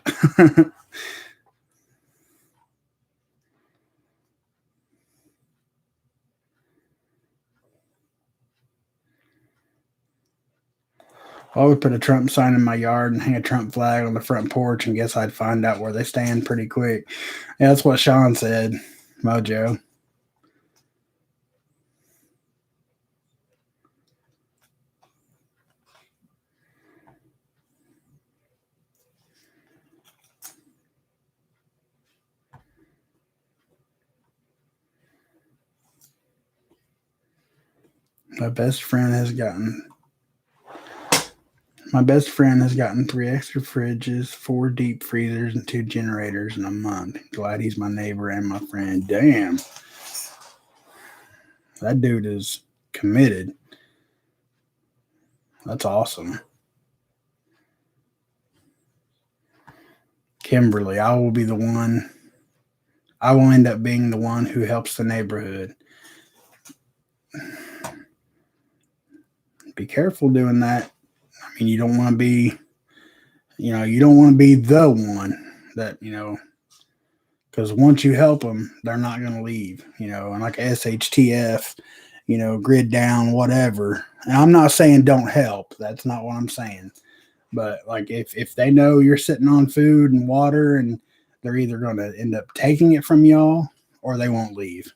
I would put a Trump sign in my yard and hang a Trump flag on the front porch and guess I'd find out where they stand pretty quick. Yeah, that's what Sean said, Mojo. My best friend has gotten My best friend has gotten 3 extra fridges, 4 deep freezers, and 2 generators in a month. Glad he's my neighbor and my friend. Damn, that dude is committed. That's awesome. Kimberly, I will be the one. I will end up being the one who helps the neighborhood. Be careful doing that. I mean, you don't want to be, you don't want to be the one that, because once you help them, they're not going to leave, and like SHTF, grid down, whatever. And I'm not saying don't help. That's not what I'm saying. But like if they know you're sitting on food and water and they're either going to end up taking it from y'all or they won't leave.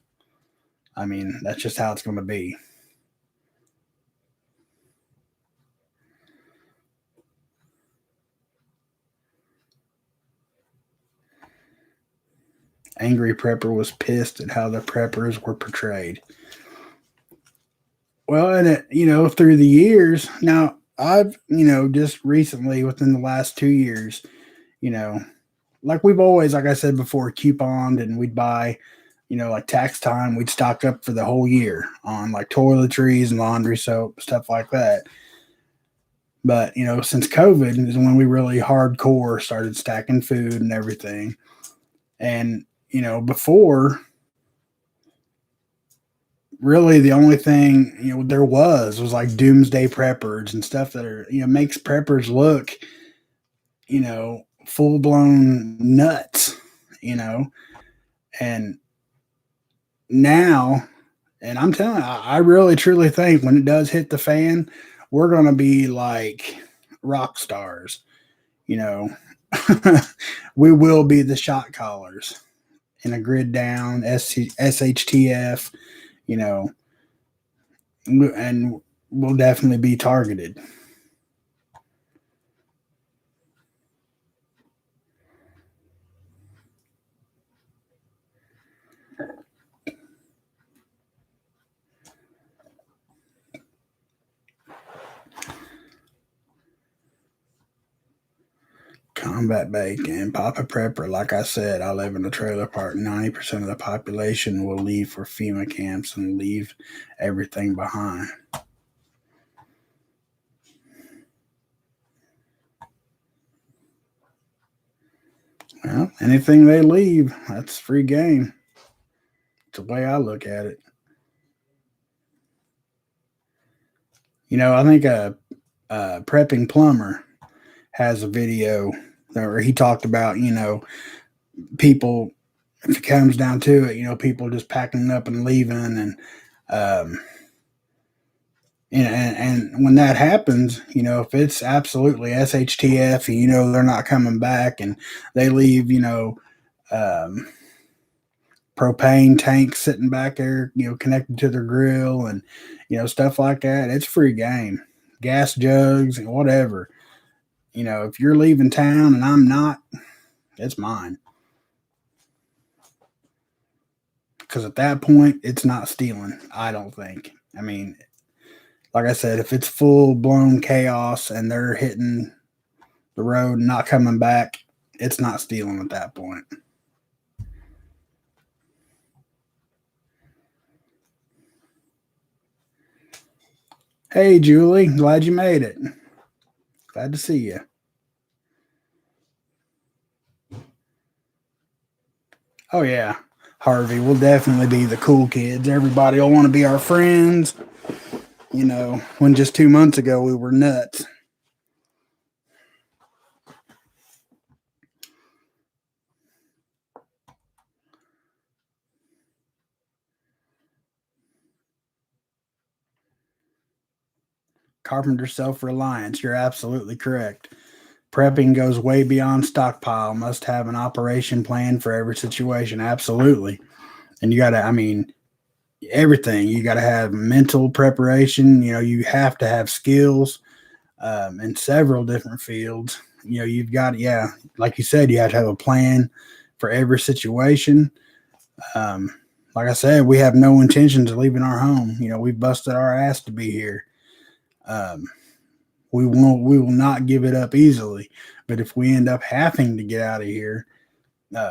I mean, that's just how it's going to be. Angry Prepper was pissed at how the preppers were portrayed. Well, and through the years, now I've, just recently within the last 2 years, you know, like we've always, like I said before, couponed and we'd buy, like tax time, we'd stock up for the whole year on like toiletries and laundry soap, stuff like that. But, since COVID is when we really hardcore started stacking food and everything. And, before really the only thing, there was like doomsday preppers and stuff that are, makes preppers look, full blown nuts, and now, and I'm telling you, I really truly think when it does hit the fan, we're going to be like rock stars, you know. We will be the shot callers in a grid down SHTF, you know, and we'll definitely be targeted. Combat bacon, Papa Prepper. Like I said, I live in a trailer park. 90% of the population will leave for FEMA camps and leave everything behind. Well, anything they leave, that's free game. It's the way I look at it. You know, I think a prepping plumber has a video where he talked about, you know, people, if it comes down to it, you know, people just packing up and leaving. Um, and when that happens, you know, if it's absolutely SHTF and, you know, they're not coming back and they leave, you know, propane tanks sitting back there, you know, connected to their grill and, you know, stuff like that, it's free game. Gas jugs and whatever. You know, if you're leaving town and I'm not, it's mine. Because at that point, it's not stealing, I don't think. I mean, like I said, if it's full blown chaos and they're hitting the road and not coming back, it's not stealing at that point. Hey, Julie, glad you made it. Glad to see you. Oh, yeah. Harvey, we'll definitely be the cool kids. Everybody will want to be our friends. You know, when just 2 months ago we were nuts. Carpenter self-reliance. You're absolutely correct. Prepping goes way beyond stockpile. Must have an operation plan for every situation. Absolutely. And you got to, I mean, everything. You got to have mental preparation. You know, you have to have skills in several different fields. You know, you've got, yeah, like you said, you have to have a plan for every situation. Like I said, we have no intentions of leaving our home. You know, we busted our ass to be here. We will not give it up easily. But if we end up having to get out of here,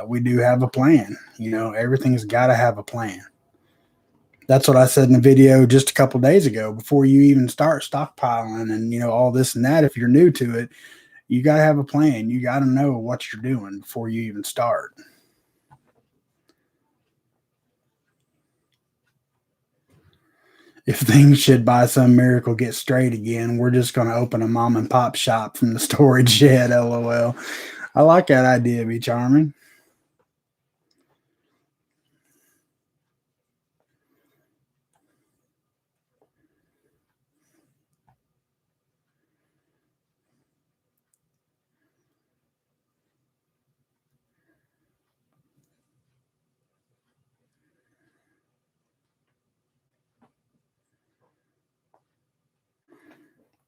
we do have a plan. You know, everything's got to have a plan. That's what I said in the video just a couple days ago. Before you even start stockpiling and, you know, all this and that, if you're new to it, you got to have a plan. You got to know what you're doing before you even start. If things should by some miracle get straight again, we're just going to open a mom and pop shop from the storage shed. LOL. I like that idea, be charming.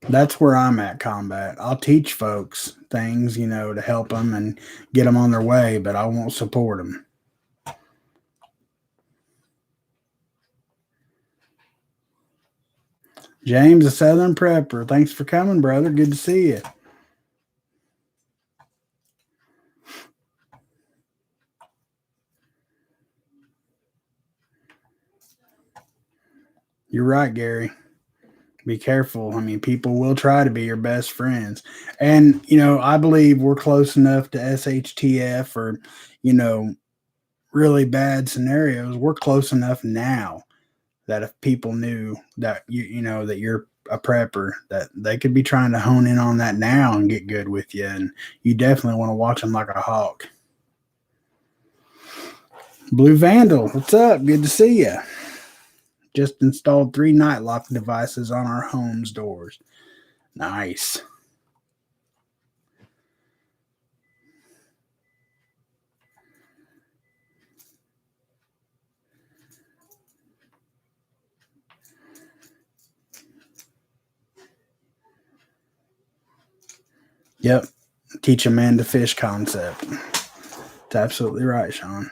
That's where I'm at, combat. I'll teach folks things, you know, to help them and get them on their way, but I won't support them. James, a Southern Prepper. Thanks for coming, brother. Good to see you. You're right, Gary. Be careful. I mean, people will try to be your best friends. And, you know, I believe we're close enough to SHTF or, you know, really bad scenarios. We're close enough now that if people knew that you know that you're a prepper, that they could be trying to hone in on that now and get good with you. And you definitely want to watch them like a hawk. Blue Vandal, what's up? Good to see you. Just installed 3 night lock devices on our home's doors. Nice. Yep. Teach a man to fish concept. That's absolutely right, Sean.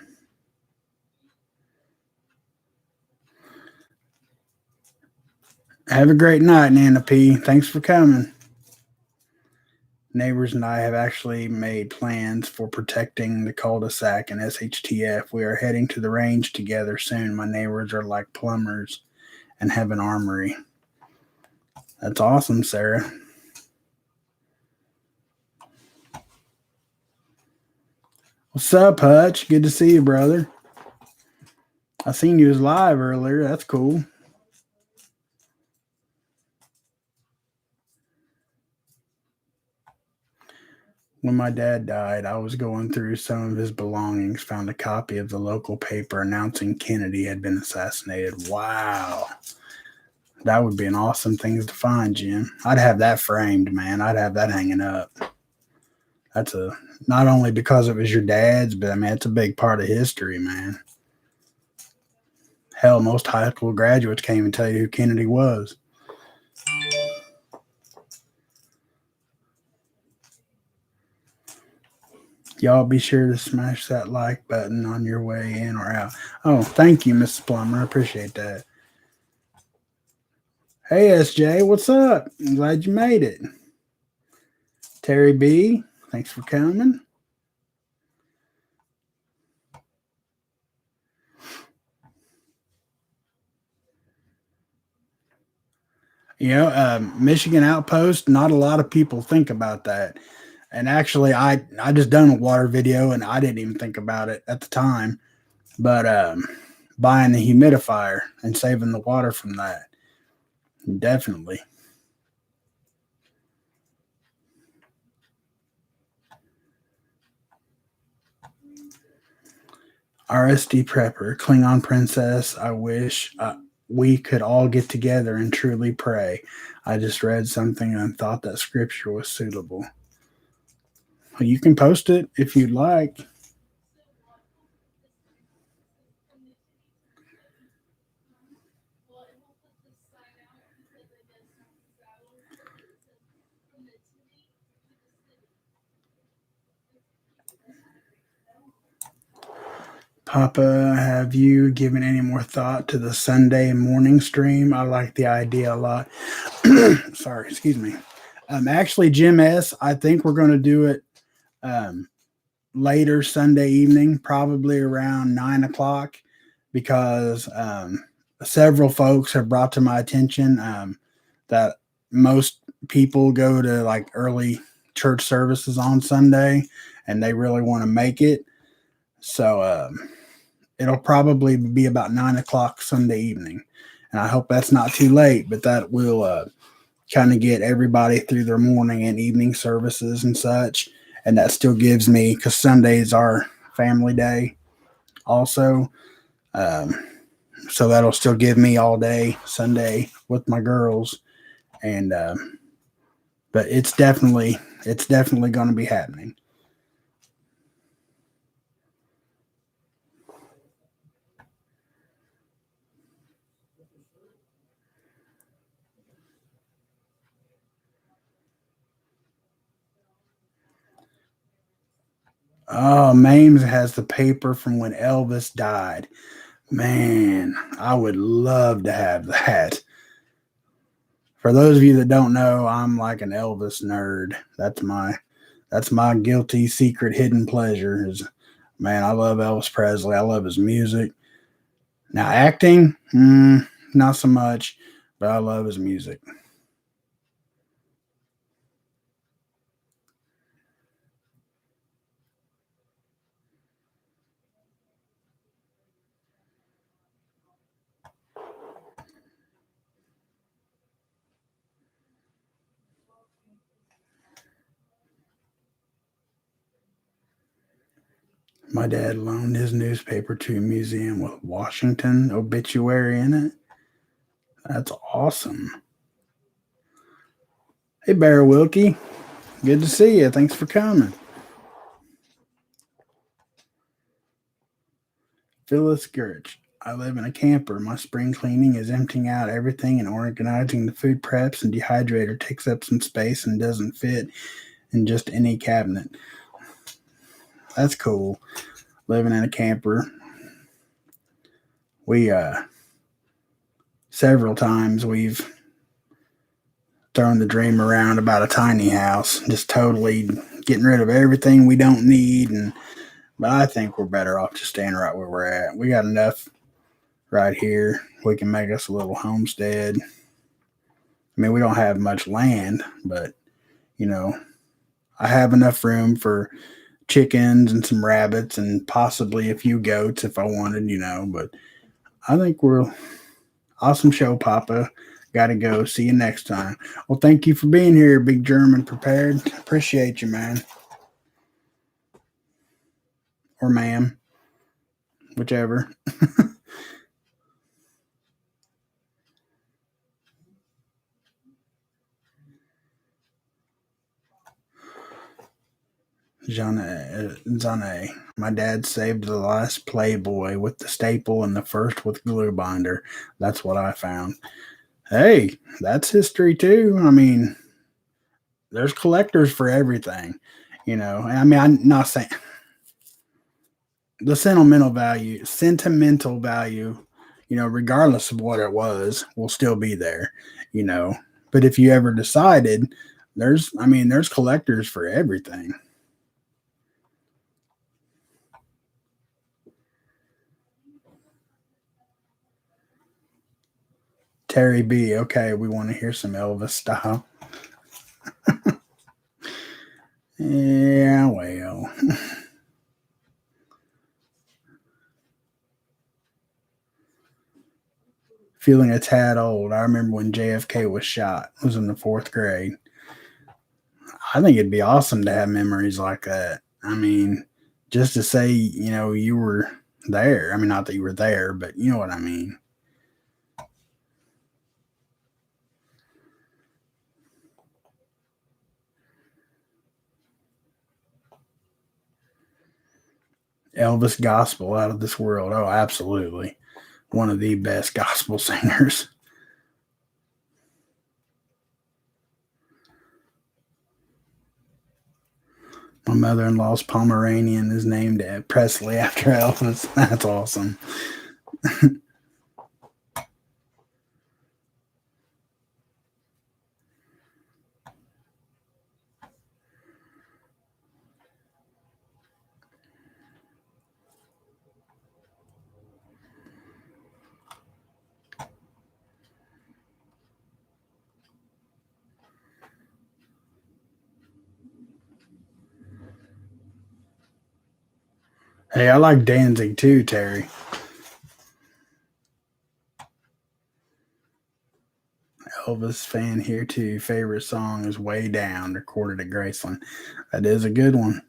Have a great night, Nana P. Thanks for coming. Neighbors and I have actually made plans for protecting the cul-de-sac and SHTF. We are heading to the range together soon. My neighbors are like plumbers and have an armory. That's awesome, Sarah. What's up, Hutch? Good to see you, brother. I seen you was live earlier. That's cool. When my dad died, I was going through some of his belongings, found a copy of the local paper announcing Kennedy had been assassinated. Wow. That would be an awesome thing to find, Jim. I'd have that framed, man. I'd have that hanging up. That's not only because it was your dad's, but I mean, it's a big part of history, man. Hell, most high school graduates can't even tell you who Kennedy was. Y'all be sure to smash that like button on your way in or out. Oh, thank you, Mrs. Plummer. I appreciate that. Hey, SJ, what's up? I'm glad you made it. Terry B, thanks for coming. Michigan Outpost, not a lot of people think about that. And actually, I just done a water video, and I didn't even think about it at the time. But buying the humidifier and saving the water from that, definitely. RSD Prepper, Klingon Princess, I wish we could all get together and truly pray. I just read something and thought that scripture was suitable. Well, you can post it if you'd like. Papa, have you given any more thought to the Sunday morning stream? I like the idea a lot. Sorry, excuse me. Actually, Jim S., I think we're going to do it later Sunday evening, probably around 9 o'clock, because several folks have brought to my attention that most people go to like early church services on Sunday and they really want to make it. So it'll probably be about 9 o'clock Sunday evening. And I hope that's not too late, but that will kind of get everybody through their morning and evening services and such. And that still gives me, because Sunday is our family day also. So that'll still give me all day Sunday with my girls. And, but it's definitely going to be happening. Oh, Mames has the paper from when Elvis died. Man, I would love to have that. For those of you that don't know, I'm like an Elvis nerd. That's my guilty secret hidden pleasure is, man, I love Elvis Presley. I love his music. Now acting, not so much, but I love his music. My dad loaned his newspaper to a museum with Washington obituary in it. That's awesome. Hey, Bear Wilkie. Good to see you. Thanks for coming. Phyllis Gertch. I live in a camper. My spring cleaning is emptying out everything and organizing the food preps, and dehydrator takes up some space and doesn't fit in just any cabinet. That's cool. Living in a camper. We several times we've throwing the dream around about a tiny house, just totally getting rid of everything we don't need. But I think we're better off just staying right where we're at. We got enough right here. We can make us a little homestead. I mean, we don't have much land, but you know, I have enough room for chickens and some rabbits and possibly a few goats if I wanted, But I think we're awesome show, Papa. Gotta go. See you next time. Well, thank you for being here, Big German Prepared. Appreciate you, man. Or ma'am. Whichever. Zane. My dad saved the last Playboy with the staple and the first with glue binder. That's what I found. Hey, that's history too. I mean, there's collectors for everything, I mean, I'm not saying the sentimental value, regardless of what it was, will still be there, you know. But if you ever decided, there's collectors for everything. Terry B. Okay, we want to hear some Elvis style. Yeah, well. Feeling a tad old. I remember when JFK was shot. I was in the fourth grade. I think it'd be awesome to have memories like that. I mean, just to say, you were there. I mean, not that you were there, but you know what I mean. Elvis gospel out of this world. Oh, absolutely. One of the best gospel singers. My mother in law's Pomeranian is named Presley after Elvis. That's awesome. Hey, I like Danzig too, Terry. Elvis fan here too. Favorite song is Way Down, recorded at Graceland. That is a good one.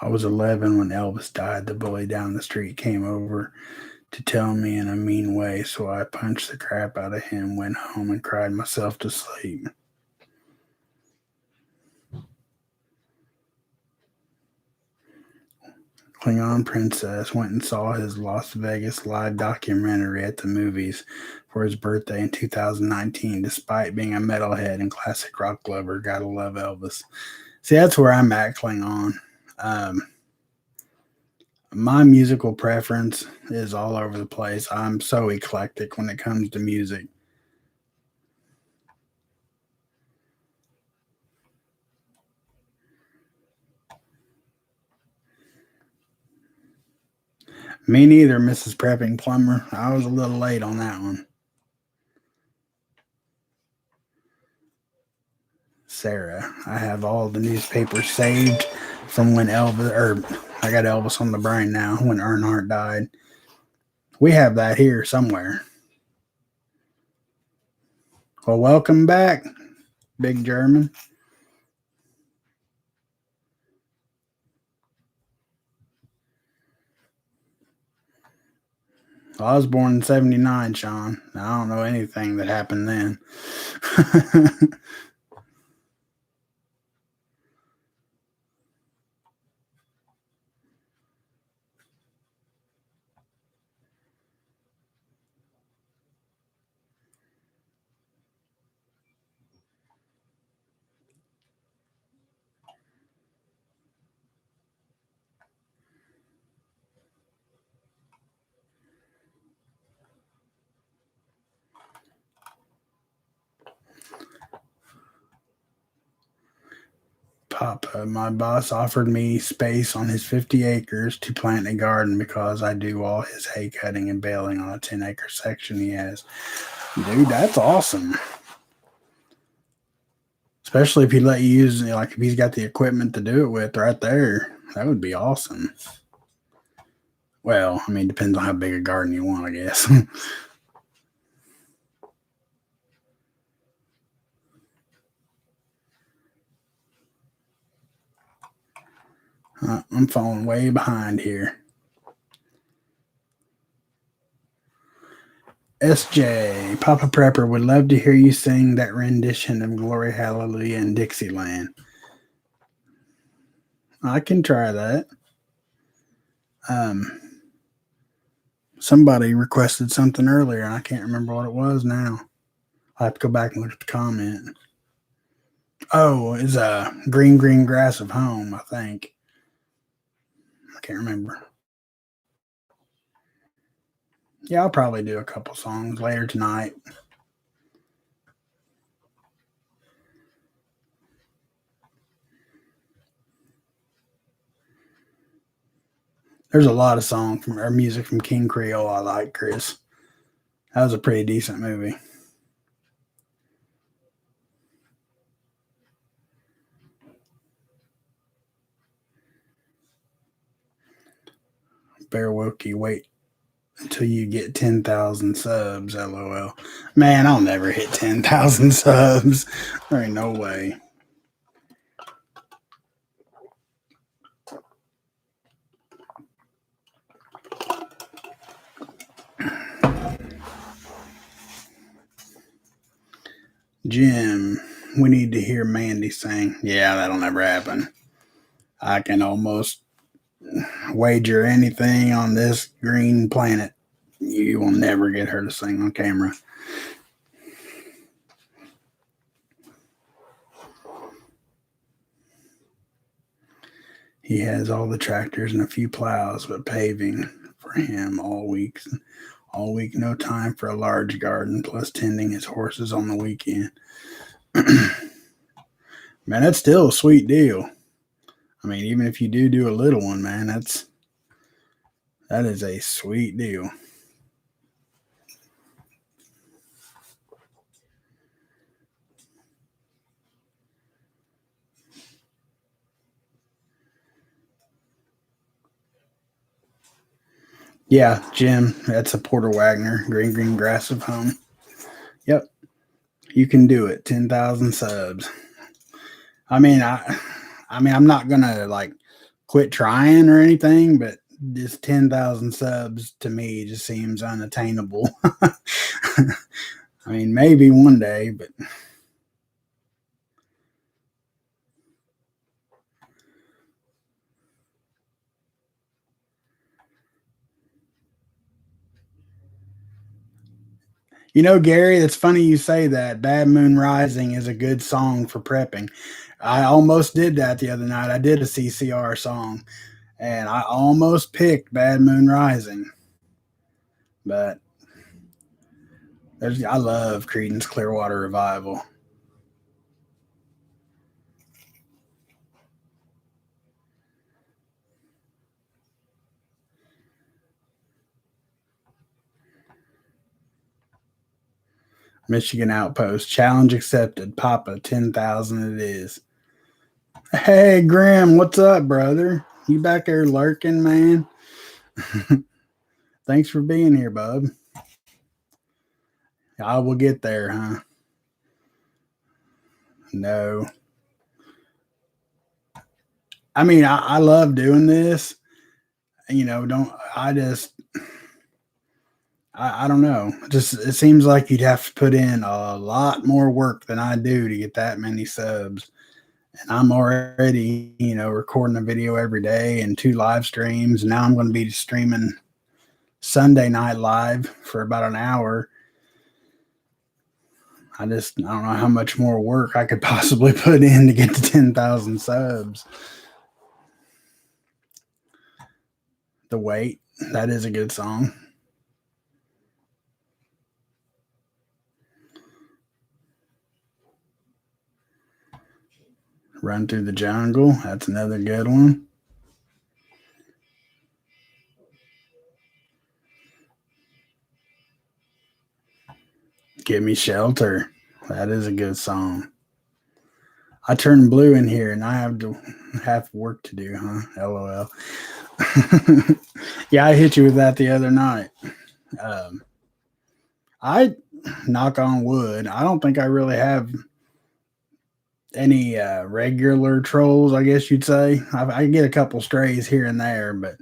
I was 11 when Elvis died. The bully down the street came over to tell me in a mean way, so I punched the crap out of him, went home, and cried myself to sleep. Klingon Princess went and saw his Las Vegas live documentary at the movies for his birthday in 2019. Despite being a metalhead and classic rock lover, gotta love Elvis. See, that's where I'm at, Klingon. Um, my musical preference is all over the place. I'm so eclectic when it comes to music. Me neither, Mrs. Prepping Plumber. I was a little late on that one. Sarah, I have all the newspapers saved from when Elvis, or I got Elvis on the brain now, when Earnhardt died. We have that here somewhere. Well, welcome back, Big German. I was born in 79, Sean. I don't know anything that happened then. Papa, my boss offered me space on his 50 acres to plant a garden because I do all his hay cutting and baling on a 10-acre section he has. Dude, that's awesome. Especially if he let you use, like if he's got the equipment to do it with right there, that would be awesome. Well, I mean, depends on how big a garden you want, I guess. I'm falling way behind here. SJ, Papa Prepper would love to hear you sing that rendition of Glory Hallelujah in Dixieland. I can try that. Somebody requested something earlier, and I can't remember what it was now. I'll have to go back and look at the comment. Oh, it's Green Green Grass of Home, I think. I can't remember. Yeah, I'll probably do a couple songs later tonight. There's a lot of songs from or music from King Creole I like, Chris. That was a pretty decent movie. Bear Wookie, wait until you get 10,000 subs, lol. Man, I'll never hit 10,000 subs. There ain't no way. Jim, we need to hear Mandy sing. Yeah, that'll never happen. I can almost wager anything on this green planet. You will never get her to sing on camera. He has all the tractors and a few plows, but paving for him all week. All week, no time for a large garden, plus tending his horses on the weekend. Man, that's still a sweet deal. I mean, even if you do a little one, man, that is a sweet deal. Yeah, Jim, that's a Porter Wagner, Green Green Grass of Home. Yep, you can do it. 10,000 subs. I mean, I'm not gonna like quit trying or anything, but just 10,000 subs to me just seems unattainable. I mean, maybe one day, but you know, Gary, it's funny you say that. Bad Moon Rising is a good song for prepping. I almost did that the other night. I did a CCR song, and I almost picked Bad Moon Rising, but I love Creedence Clearwater Revival. Michigan Outpost challenge accepted. Papa 10,000 it is. Hey Graham, what's up, brother? You back there lurking, man? Thanks for being here, bub. I will get there, huh? No. I mean, I love doing this. You know, I don't know. Just it seems like you'd have to put in a lot more work than I do to get that many subs. And I'm already, recording a video every day and 2 live streams. Now I'm going to be streaming Sunday night live for about an hour. I don't know how much more work I could possibly put in to get to 10,000 subs. The Wait, that is a good song. Run Through the Jungle. That's another good one. Give Me Shelter. That is a good song. I turned blue in here and I have work to do, huh? LOL. Yeah, I hit you with that the other night. I knock on wood. I don't think I really have any regular trolls, I guess you'd say. I get a couple strays here and there, but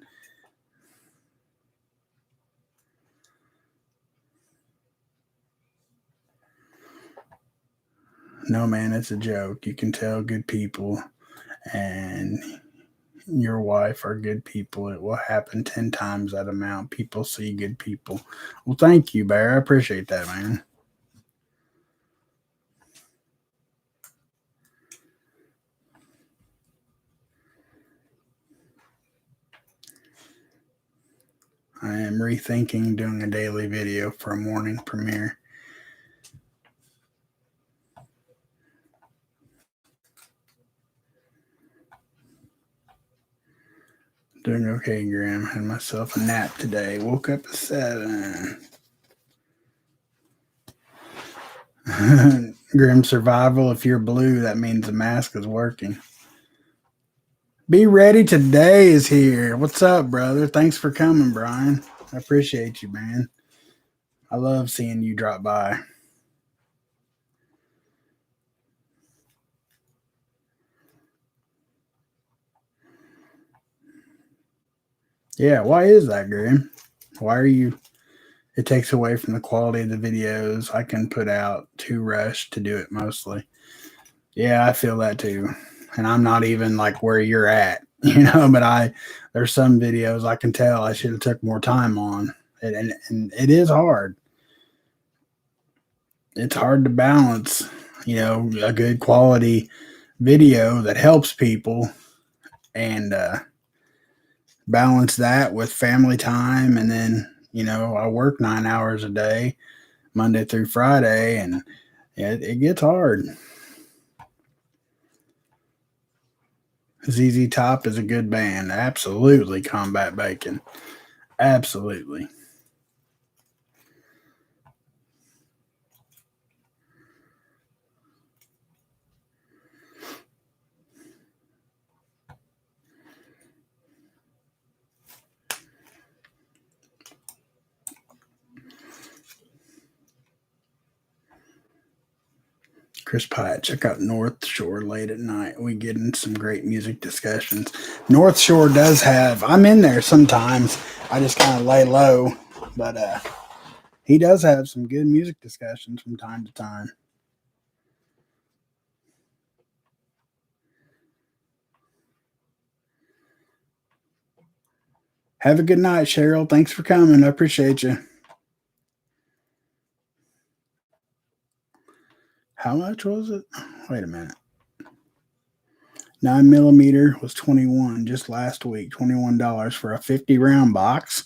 no, man, it's a joke. You can tell good people and your wife are good people. It will happen 10 times that amount. People see good people. Well, thank you, Bear. I appreciate that, man. I am rethinking doing a daily video for a morning premiere. Doing okay, Graham. Had myself a nap today. Woke up at 7. Grim survival. If you're blue, that means the mask is working. Be Ready Today is here. What's up, brother? Thanks for coming, Brian. I appreciate you, man. I love seeing you drop by. Yeah, why is that, Graham? Why are you? It takes away from the quality of the videos. I can put out too rushed to do it mostly. Yeah, I feel that too. And I'm not even like where you're at, but there's some videos I can tell I should have took more time on. And it is hard. It's hard to balance, a good quality video that helps people and balance that with family time. And then, I work 9 hours a day, Monday through Friday, and it gets hard. ZZ Top is a good band. Absolutely, Combat Bacon. Absolutely. Chris Pyatt, check out North Shore late at night. We get in some great music discussions. North Shore does have, I'm in there sometimes. I just kind of lay low, but he does have some good music discussions from time to time. Have a good night, Cheryl. Thanks for coming. I appreciate you. How much was it? Wait a minute. 9mm was 21 just last week. $21 for a 50 round box.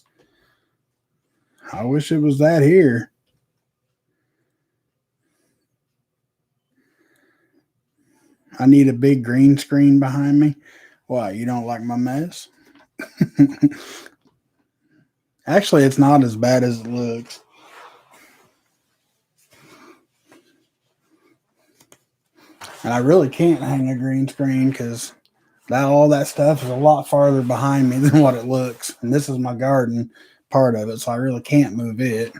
I wish it was that here. I need a big green screen behind me. Why, you don't like my mess? Actually, it's not as bad as it looks. And I really can't hang a green screen because all that stuff is a lot farther behind me than what it looks. And this is my garden part of it, so I really can't move it.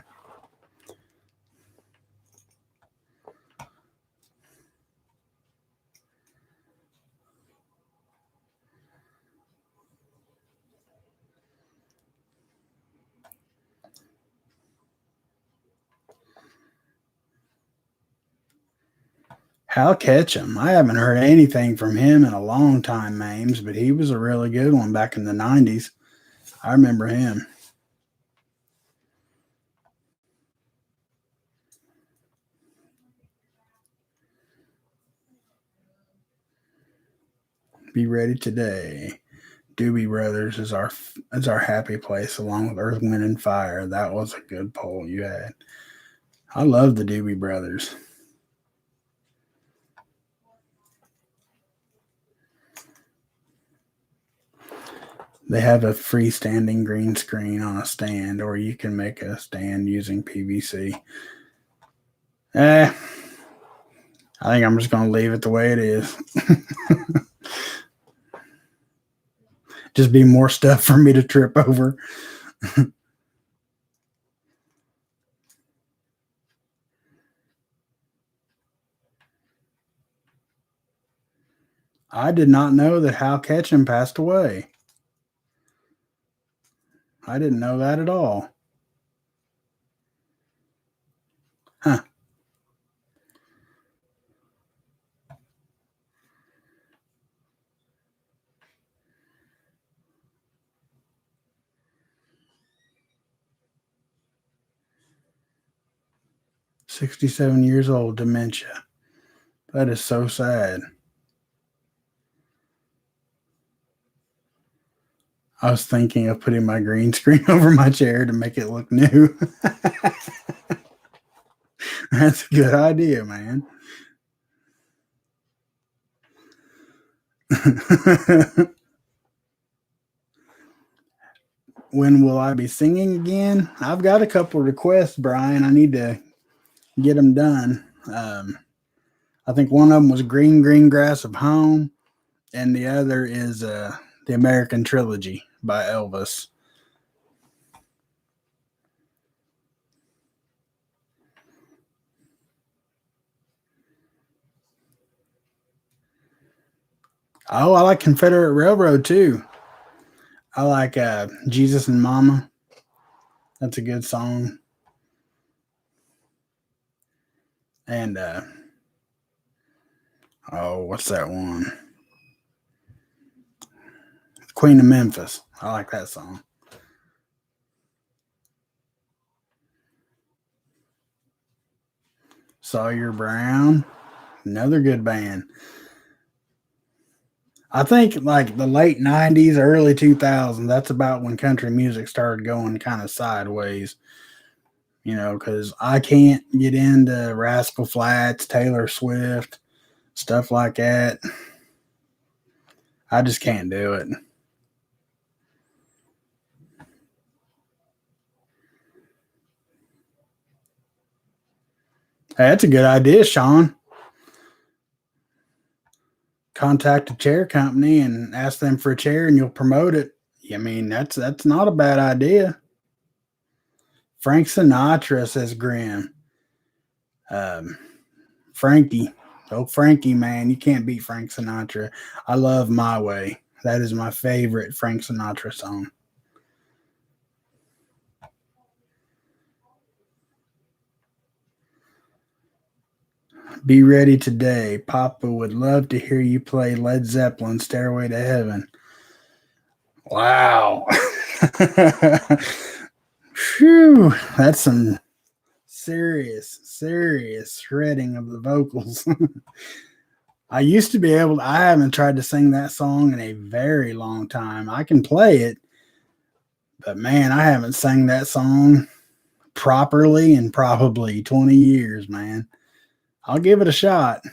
Hal Ketchum. I haven't heard anything from him in a long time, Mames, but he was a really good one back in the 90s. I remember him. Be Ready Today. Doobie Brothers is our happy place, along with Earth, Wind, and Fire. That was a good poll you had. I love the Doobie Brothers. They have a freestanding green screen on a stand, or you can make a stand using PVC. I think I'm just going to leave it the way it is. Just be more stuff for me to trip over. I did not know that Hal Ketchum passed away. I didn't know that at all. Huh. "67 years old, dementia." That is so sad. I was thinking of putting my green screen over my chair to make it look new. That's a good idea, man. When will I be singing again? I've got a couple requests, Brian. I need to get them done. I think one of them was Green Green Grass of Home, and the other is the American Trilogy by Elvis. Oh, I like Confederate Railroad too. I like Jesus and Mama. That's a good song. And what's that one? Queen of Memphis. I like that song. Sawyer Brown, another good band. I think like the late 90s, early 2000s, that's about when country music started going kind of sideways. You know, because I can't get into Rascal Flatts, Taylor Swift, stuff like that. I just can't do it. Hey, that's a good idea, Sean. Contact a chair company and ask them for a chair, and you'll promote it. I mean, that's not a bad idea. Frank Sinatra, says Grim. Frankie, Frankie, man, you can't beat Frank Sinatra. I love My Way. That is my favorite Frank Sinatra song. Be ready today. Papa would love to hear you play Led Zeppelin Stairway to Heaven. Wow. Phew, that's some serious shredding of the vocals. I used to be able to, I haven't tried to sing that song in a very long time. I can play it, but man, I haven't sang that song properly in probably 20 years, man. I'll give it a shot.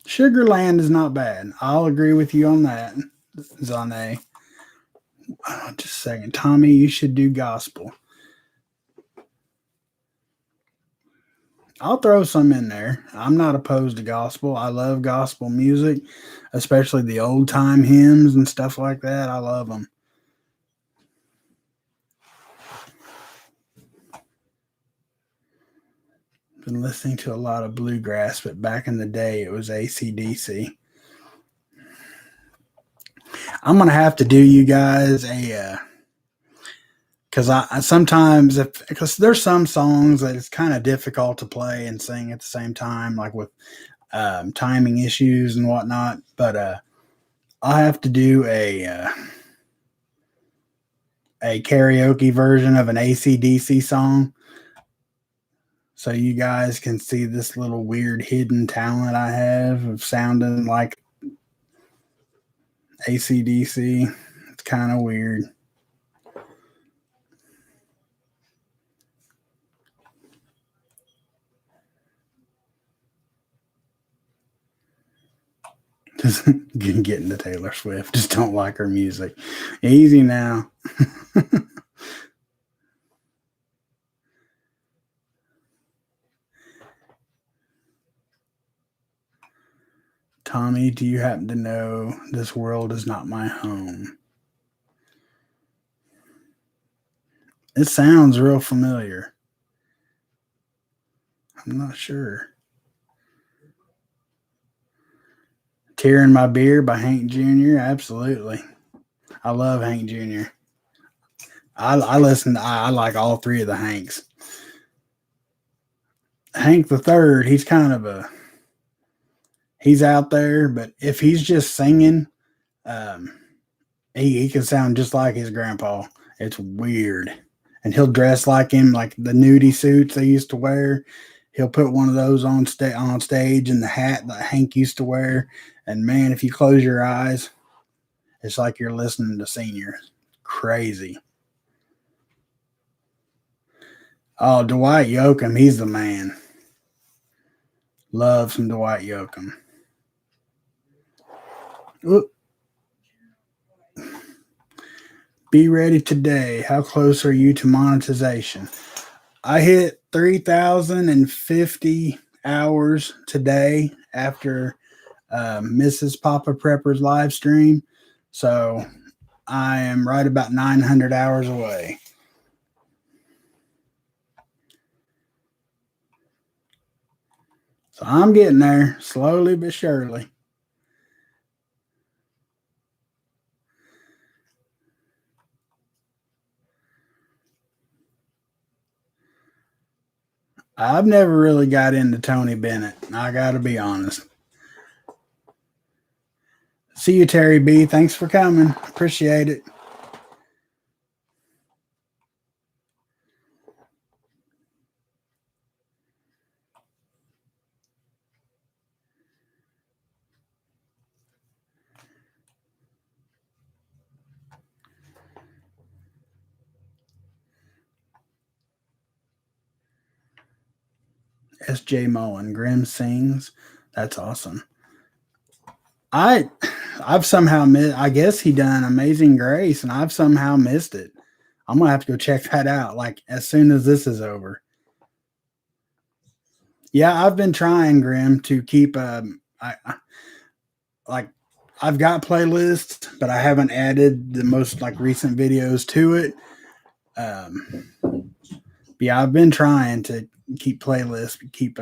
Sugarland is not bad. I'll agree with you on that, Zane. Just a second. Tommy, you should do gospel. I'll throw some in there. I'm not opposed to gospel. I love gospel music, especially the old time hymns and stuff like that. I love them. Been listening to a lot of bluegrass, but back in the day it was AC/DC. I'm gonna have to do you guys a because I sometimes because there's some songs that it's kind of difficult to play and sing at the same time, like with timing issues and whatnot. But I have to do a karaoke version of an AC/DC song, so you guys can see this little weird hidden talent I have of sounding like AC/DC. It's kind of weird. Getting to Taylor Swift. Just don't like her music. Easy now. Tommy, do you happen to know This World Is Not My Home? It sounds real familiar. I'm not sure. Tear in My Beer by Hank Jr. Absolutely. I love Hank Jr. I like all three of the Hanks. Hank the Third, he's kind of he's out there, but if he's just singing, he can sound just like his grandpa. It's weird. And he'll dress like him, like the nudie suits they used to wear. He'll put one of those on stage and the hat that Hank used to wear. And man, if you close your eyes, it's like you're listening to Senior. Crazy. Oh, Dwight Yoakam, he's the man. Love some Dwight Yoakam. Oop. Be ready today. How close are you to monetization? I hit 3,050 hours today after Mrs. Papa Prepper's live stream. So I am right about 900 hours away. So I'm getting there slowly but surely. I've never really got into Tony Bennett. I got to be honest. See you, Terry B. Thanks for coming. Appreciate it. S.J. Mullen, Grimm sings. That's awesome. I've somehow missed, I guess he done Amazing Grace, and I've somehow missed it. I'm going to have to go check that out, like, as soon as this is over. Yeah, I've been trying, Grimm, to keep, I've got playlists, but I haven't added the most, like, recent videos to it. Yeah, I've been trying to keep playlists, keep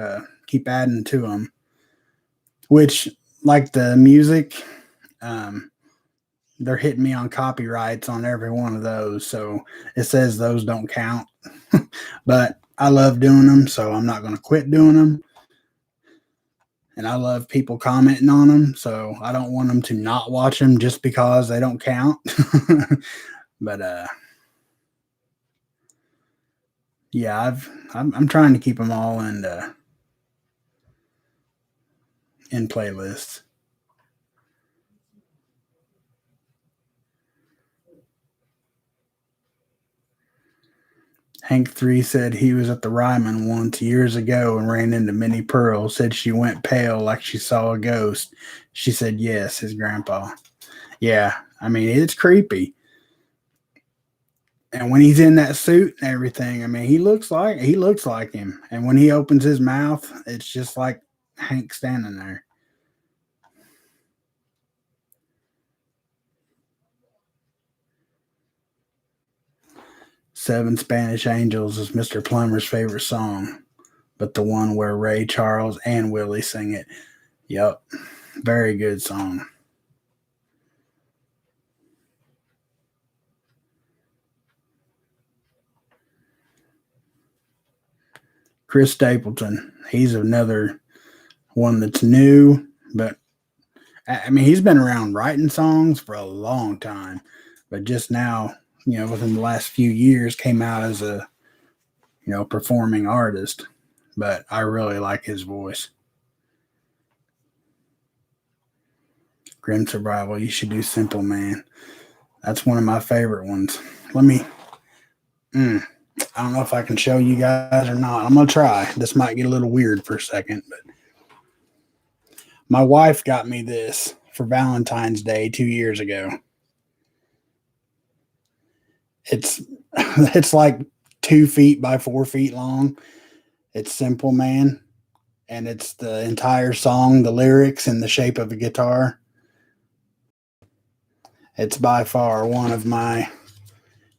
adding to them, which, like the music, they're hitting me on copyrights on every one of those, so it says those don't count. But I love doing them, so I'm not going to quit doing them. And I love people commenting on them, so I don't want them to not watch them just because they don't count. But yeah, I'm trying to keep them all in playlists. Hank 3 said he was at the Ryman once years ago and ran into Minnie Pearl. Said she went pale like she saw a ghost. She said yes, his grandpa. Yeah, I mean, it's creepy. And when he's in that suit and everything, I mean, he looks like him. And when he opens his mouth, it's just like Hank standing there. Seven Spanish Angels is Mr. Plummer's favorite song, but the one where Ray Charles and Willie sing it. Yep, very good song. Chris Stapleton, he's another one that's new, but I mean, he's been around writing songs for a long time, but just now, within the last few years, came out as a, performing artist. But I really like his voice. Grim Survival, you should do Simple Man. That's one of my favorite ones. Let me, I don't know if I can show you guys or not. I'm going to try. This might get a little weird for a second, but my wife got me this for Valentine's Day 2 years ago. It's like 2 feet by 4 feet long. It's Simple Man, and it's the entire song, the lyrics in the shape of a guitar. It's by far one of my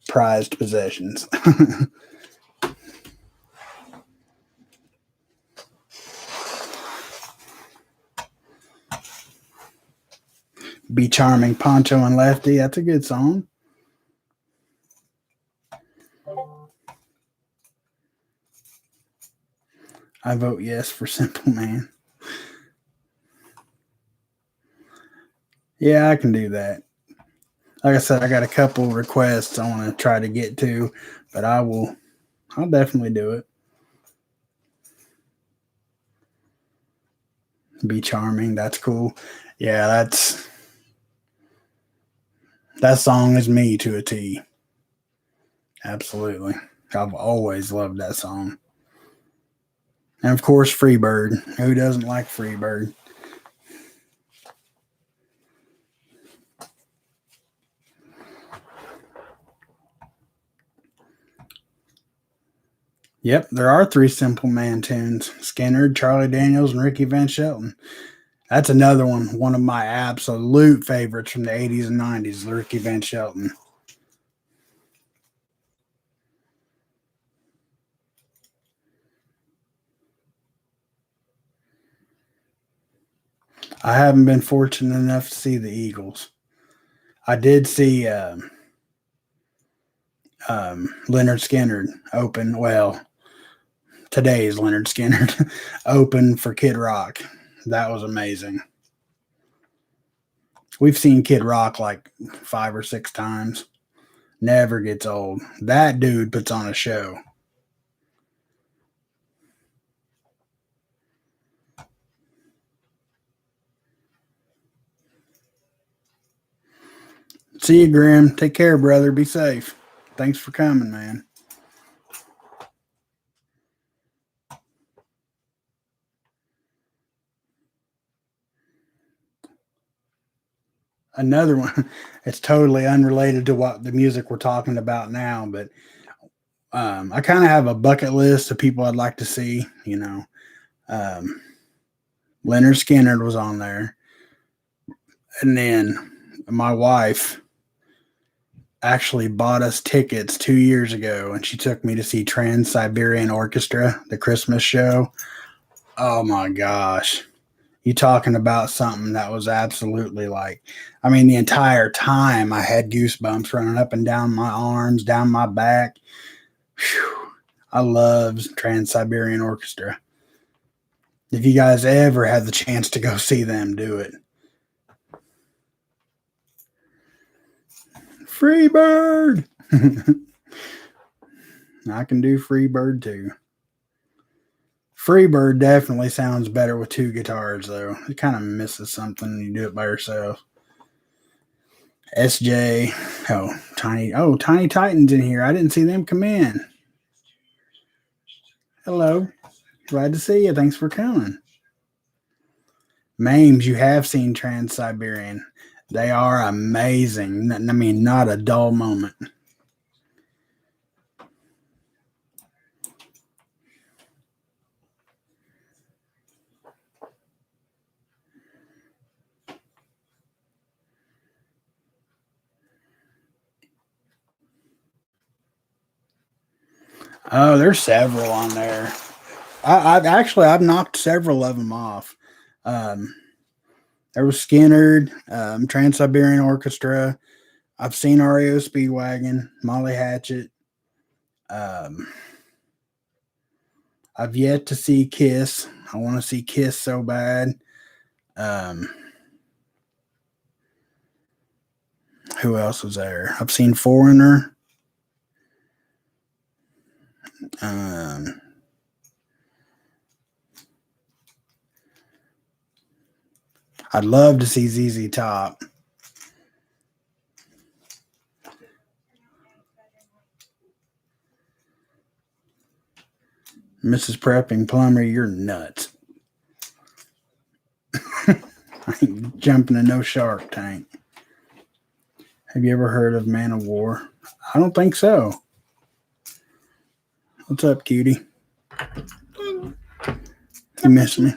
prized possessions. Be Charming, Poncho and Lefty. That's a good song. I vote yes for Simple Man. Yeah, I can do that. Like I said, I got a couple requests I want to try to get to, but I'll definitely do it. Be Charming. That's cool. Yeah, that song is me to a T. Absolutely. I've always loved that song. And of course, Freebird. Who doesn't like Freebird? Yep, there are 3 Simple Man tunes. Skinner, Charlie Daniels, and Ricky Van Shelton. That's another one of my absolute favorites from the 80s and 90s, Ricky Van Shelton. I haven't been fortunate enough to see the Eagles. I did see Leonard Skinner open. Well, today's Leonard Skinner open for Kid Rock. That was amazing. We've seen Kid Rock like 5 or 6 times. Never gets old. That dude puts on a show. See you, Grim. Take care, brother. Be safe. Thanks for coming, man. Another one. It's totally unrelated to what the music we're talking about now, but I kind of have a bucket list of people I'd like to see. Leonard Skinner was on there, and then my wife actually bought us tickets 2 years ago, and she took me to see Trans-Siberian Orchestra, the Christmas show. Oh my gosh. You talking about something that was absolutely the entire time I had goosebumps running up and down my arms, down my back. Whew. I love Trans-Siberian Orchestra. If you guys ever have the chance to go see them, do it. Freebird! I can do Freebird too. Freebird definitely sounds better with 2 guitars, though. It kind of misses something when you do it by yourself. SJ. Tiny Titans in here. I didn't see them come in. Hello. Glad to see you. Thanks for coming. Mames, you have seen Trans-Siberian. They are amazing. Not a dull moment. Oh, there's several on there. I've knocked several of them off. There was Skinner, Trans-Siberian Orchestra. I've seen REO Speedwagon, Molly Hatchet. I've yet to see Kiss. I want to see Kiss so bad. Who else was there? I've seen Foreigner. I'd love to see ZZ Top. Mrs. Prepping Plumber, you're nuts. jumping in no Shark Tank. Have you ever heard of Man of War? I don't think so. What's up, cutie? You miss me?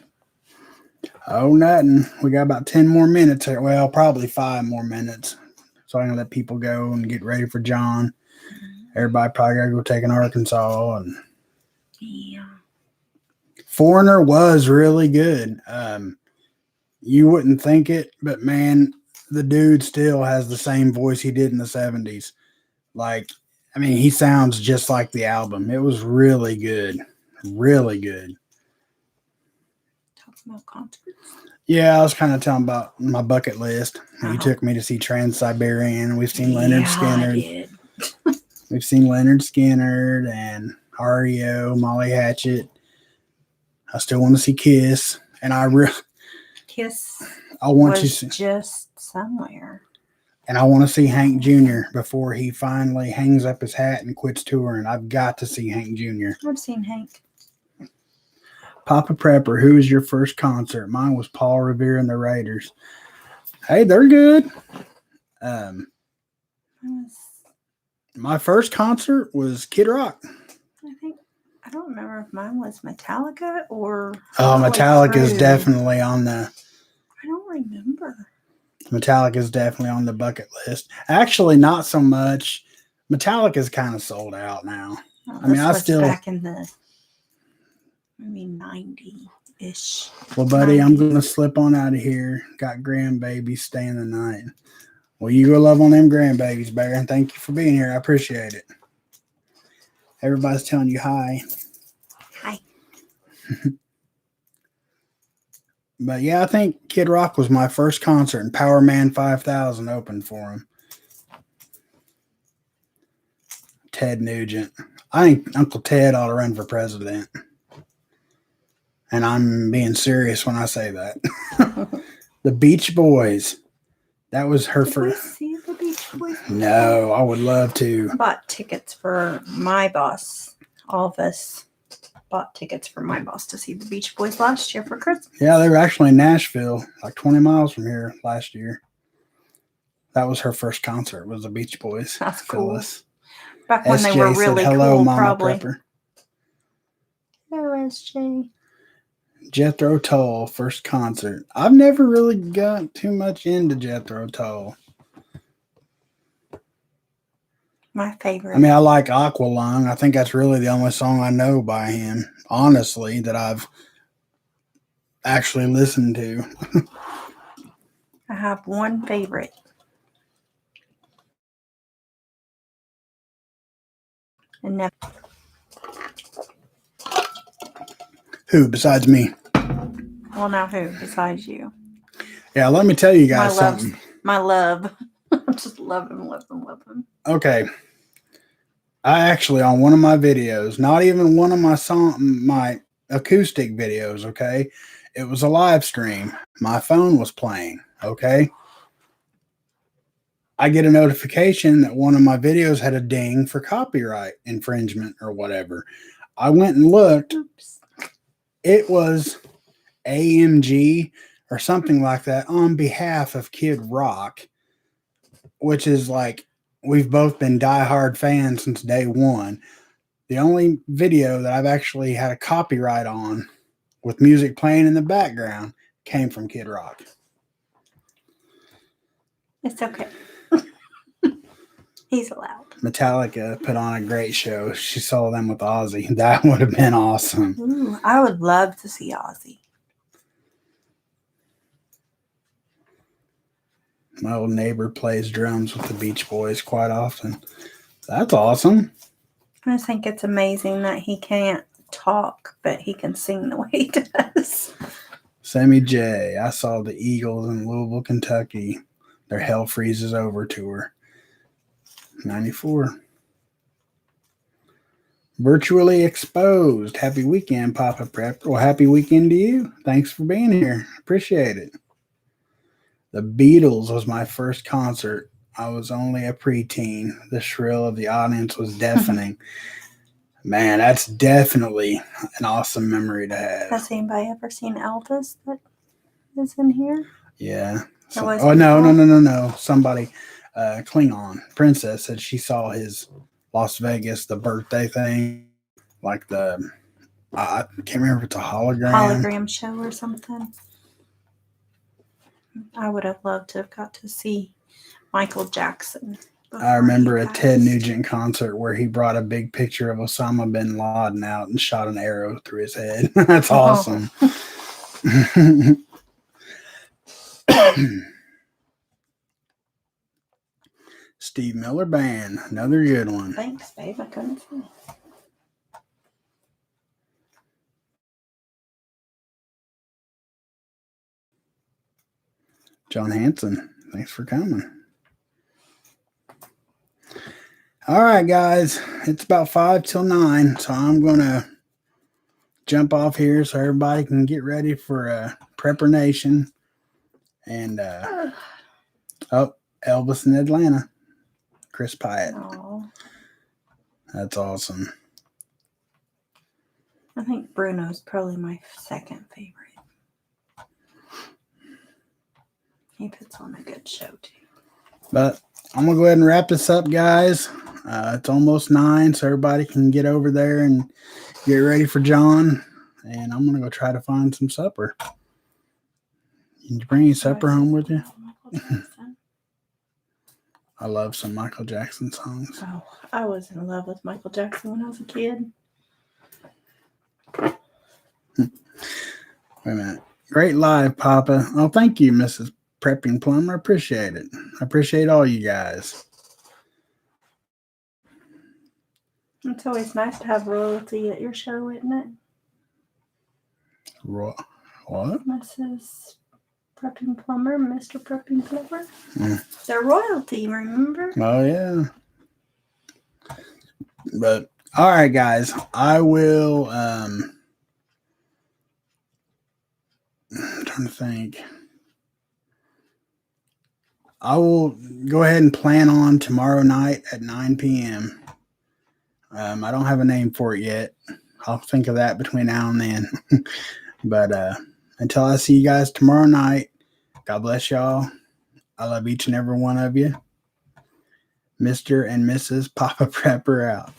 Oh, nothing. We got about 10 more minutes here. Well, probably 5 more minutes. So I can let people go and get ready for John. Everybody probably got to go take an Arkansas. And Yeah. Foreigner was really good. You wouldn't think it, but man, the dude still has the same voice he did in the 70s. Like, I mean, he sounds just like the album. It was really good. Really good. Talking about concerts. Yeah, I was kind of telling about my bucket list. Oh. You took me to see Trans-Siberian. We've seen Leonard I Skinner. did. We've seen Leonard Skinner and REO, Molly Hatchet. I still want to see Kiss. And Kiss I want was to see, just somewhere. and I want to see Hank Jr. before he finally hangs up his hat and quits touring. I've got to see Hank Jr. I've seen Hank. Papa Prepper, who was your first concert? Mine was Paul Revere and the Raiders. Hey, they're good. My first concert was Kid Rock. I don't remember if mine was Metallica or. Oh, Metallica is Crue. definitely on the. I don't remember. Metallica is definitely on the bucket list. Actually, not so much. Metallica is kind of sold out now. Oh, I mean, I was still. back in the. 90-ish. Well, buddy, I'm going to slip on out of here. Got grandbabies staying the night. Well, you go love on them grandbabies, Bear, and thank you for being here. I appreciate it. Everybody's telling you hi. Hi. But yeah, I think Kid Rock was my first concert, and Power Man 5000 opened for him. Ted Nugent. I think Uncle Ted ought to run for president. And I'm being serious when I say that. The Beach Boys. That was her first. Did we see the Beach Boys? No, I would love to. I bought tickets for my boss. All of us bought tickets for my boss to see the Beach Boys last year for Christmas. Yeah, they were actually in Nashville, like 20 miles from here last year. That was her first concert, was the Beach Boys. That's cool. Phyllis. Back when SJ they were really said, hello, cool, Mama probably. Prepper. Hello, SJ. Jethro Tull, first concert. I've never really got too much into Jethro Tull. My favorite. I mean, I like Aqualung. I think that's really the only song I know by him, honestly, that I've actually listened to. I have one favorite. And never. Who besides me? Well, now who besides you? Yeah, let me tell you guys My love. something. My love. I just love him, love him, love him. Okay. I actually, on one of my videos, not even one of my acoustic videos, okay? It was a live stream. My phone was playing, okay? I get a notification that one of my videos had a ding for copyright infringement or whatever. I went and looked. Oops. It was AMG or something like that on behalf of Kid Rock, which is like, we've both been diehard fans since day one. The only video that I've actually had a copyright on with music playing in the background came from Kid Rock. It's okay. He's allowed. Metallica put on a great show. She saw them with Ozzy. That would have been awesome. Ooh, I would love to see Ozzy. My old neighbor plays drums with the Beach Boys quite often. That's awesome. I just think it's amazing that he can't talk, but he can sing the way he does. Sammy J. I saw the Eagles in Louisville, Kentucky. Their Hell Freezes Over tour. 94. Virtually Exposed. Happy weekend, Papa Prep. Well, happy weekend to you. Thanks for being here. Appreciate it. The Beatles was my first concert. I was only a preteen. The shrill of the audience was deafening. Man, that's definitely an awesome memory to have. Has anybody ever seen Elvis that is in here? Yeah. That was Oh, no, before? no, no, no, no. Somebody, Klingon Princess said she saw his Las Vegas, the birthday thing, like I can't remember if it's a hologram. Hologram show or something. I would have loved to have got to see Michael Jackson. I remember he a Ted passed. Nugent concert where he brought a big picture of Osama bin Laden out and shot an arrow through his head. That's awesome. Steve Miller Band, another good one. Thanks, babe. I couldn't see. John Hanson, thanks for coming. All right, guys, it's about 5 till 9, so I'm going to jump off here so everybody can get ready for Prepper Nation. And, Elvis in Atlanta, Chris Pyatt. Aww. That's awesome. I think Bruno's probably my second favorite. He puts on a good show, too. But I'm going to go ahead and wrap this up, guys. It's almost 9, so everybody can get over there and get ready for John. And I'm going to go try to find some supper. Did you bring any supper home with you? I love some Michael Jackson songs. Oh, I was in love with Michael Jackson when I was a kid. Wait a minute. Great live, Papa. Oh, thank you, Mrs. Prepping Plumber. I appreciate it. I appreciate all you guys. It's always nice to have royalty at your show, isn't it? What? Mrs. Prepping Plumber, Mr. Prepping Plumber. Mm. They're royalty, remember? Oh, yeah. But, all right, guys. I will, I'm trying to think. I will go ahead and plan on tomorrow night at 9 p.m. I don't have a name for it yet. I'll think of that between now and then. But until I see you guys tomorrow night, God bless y'all. I love each and every one of you. Mr. and Mrs. Papa Prepper out.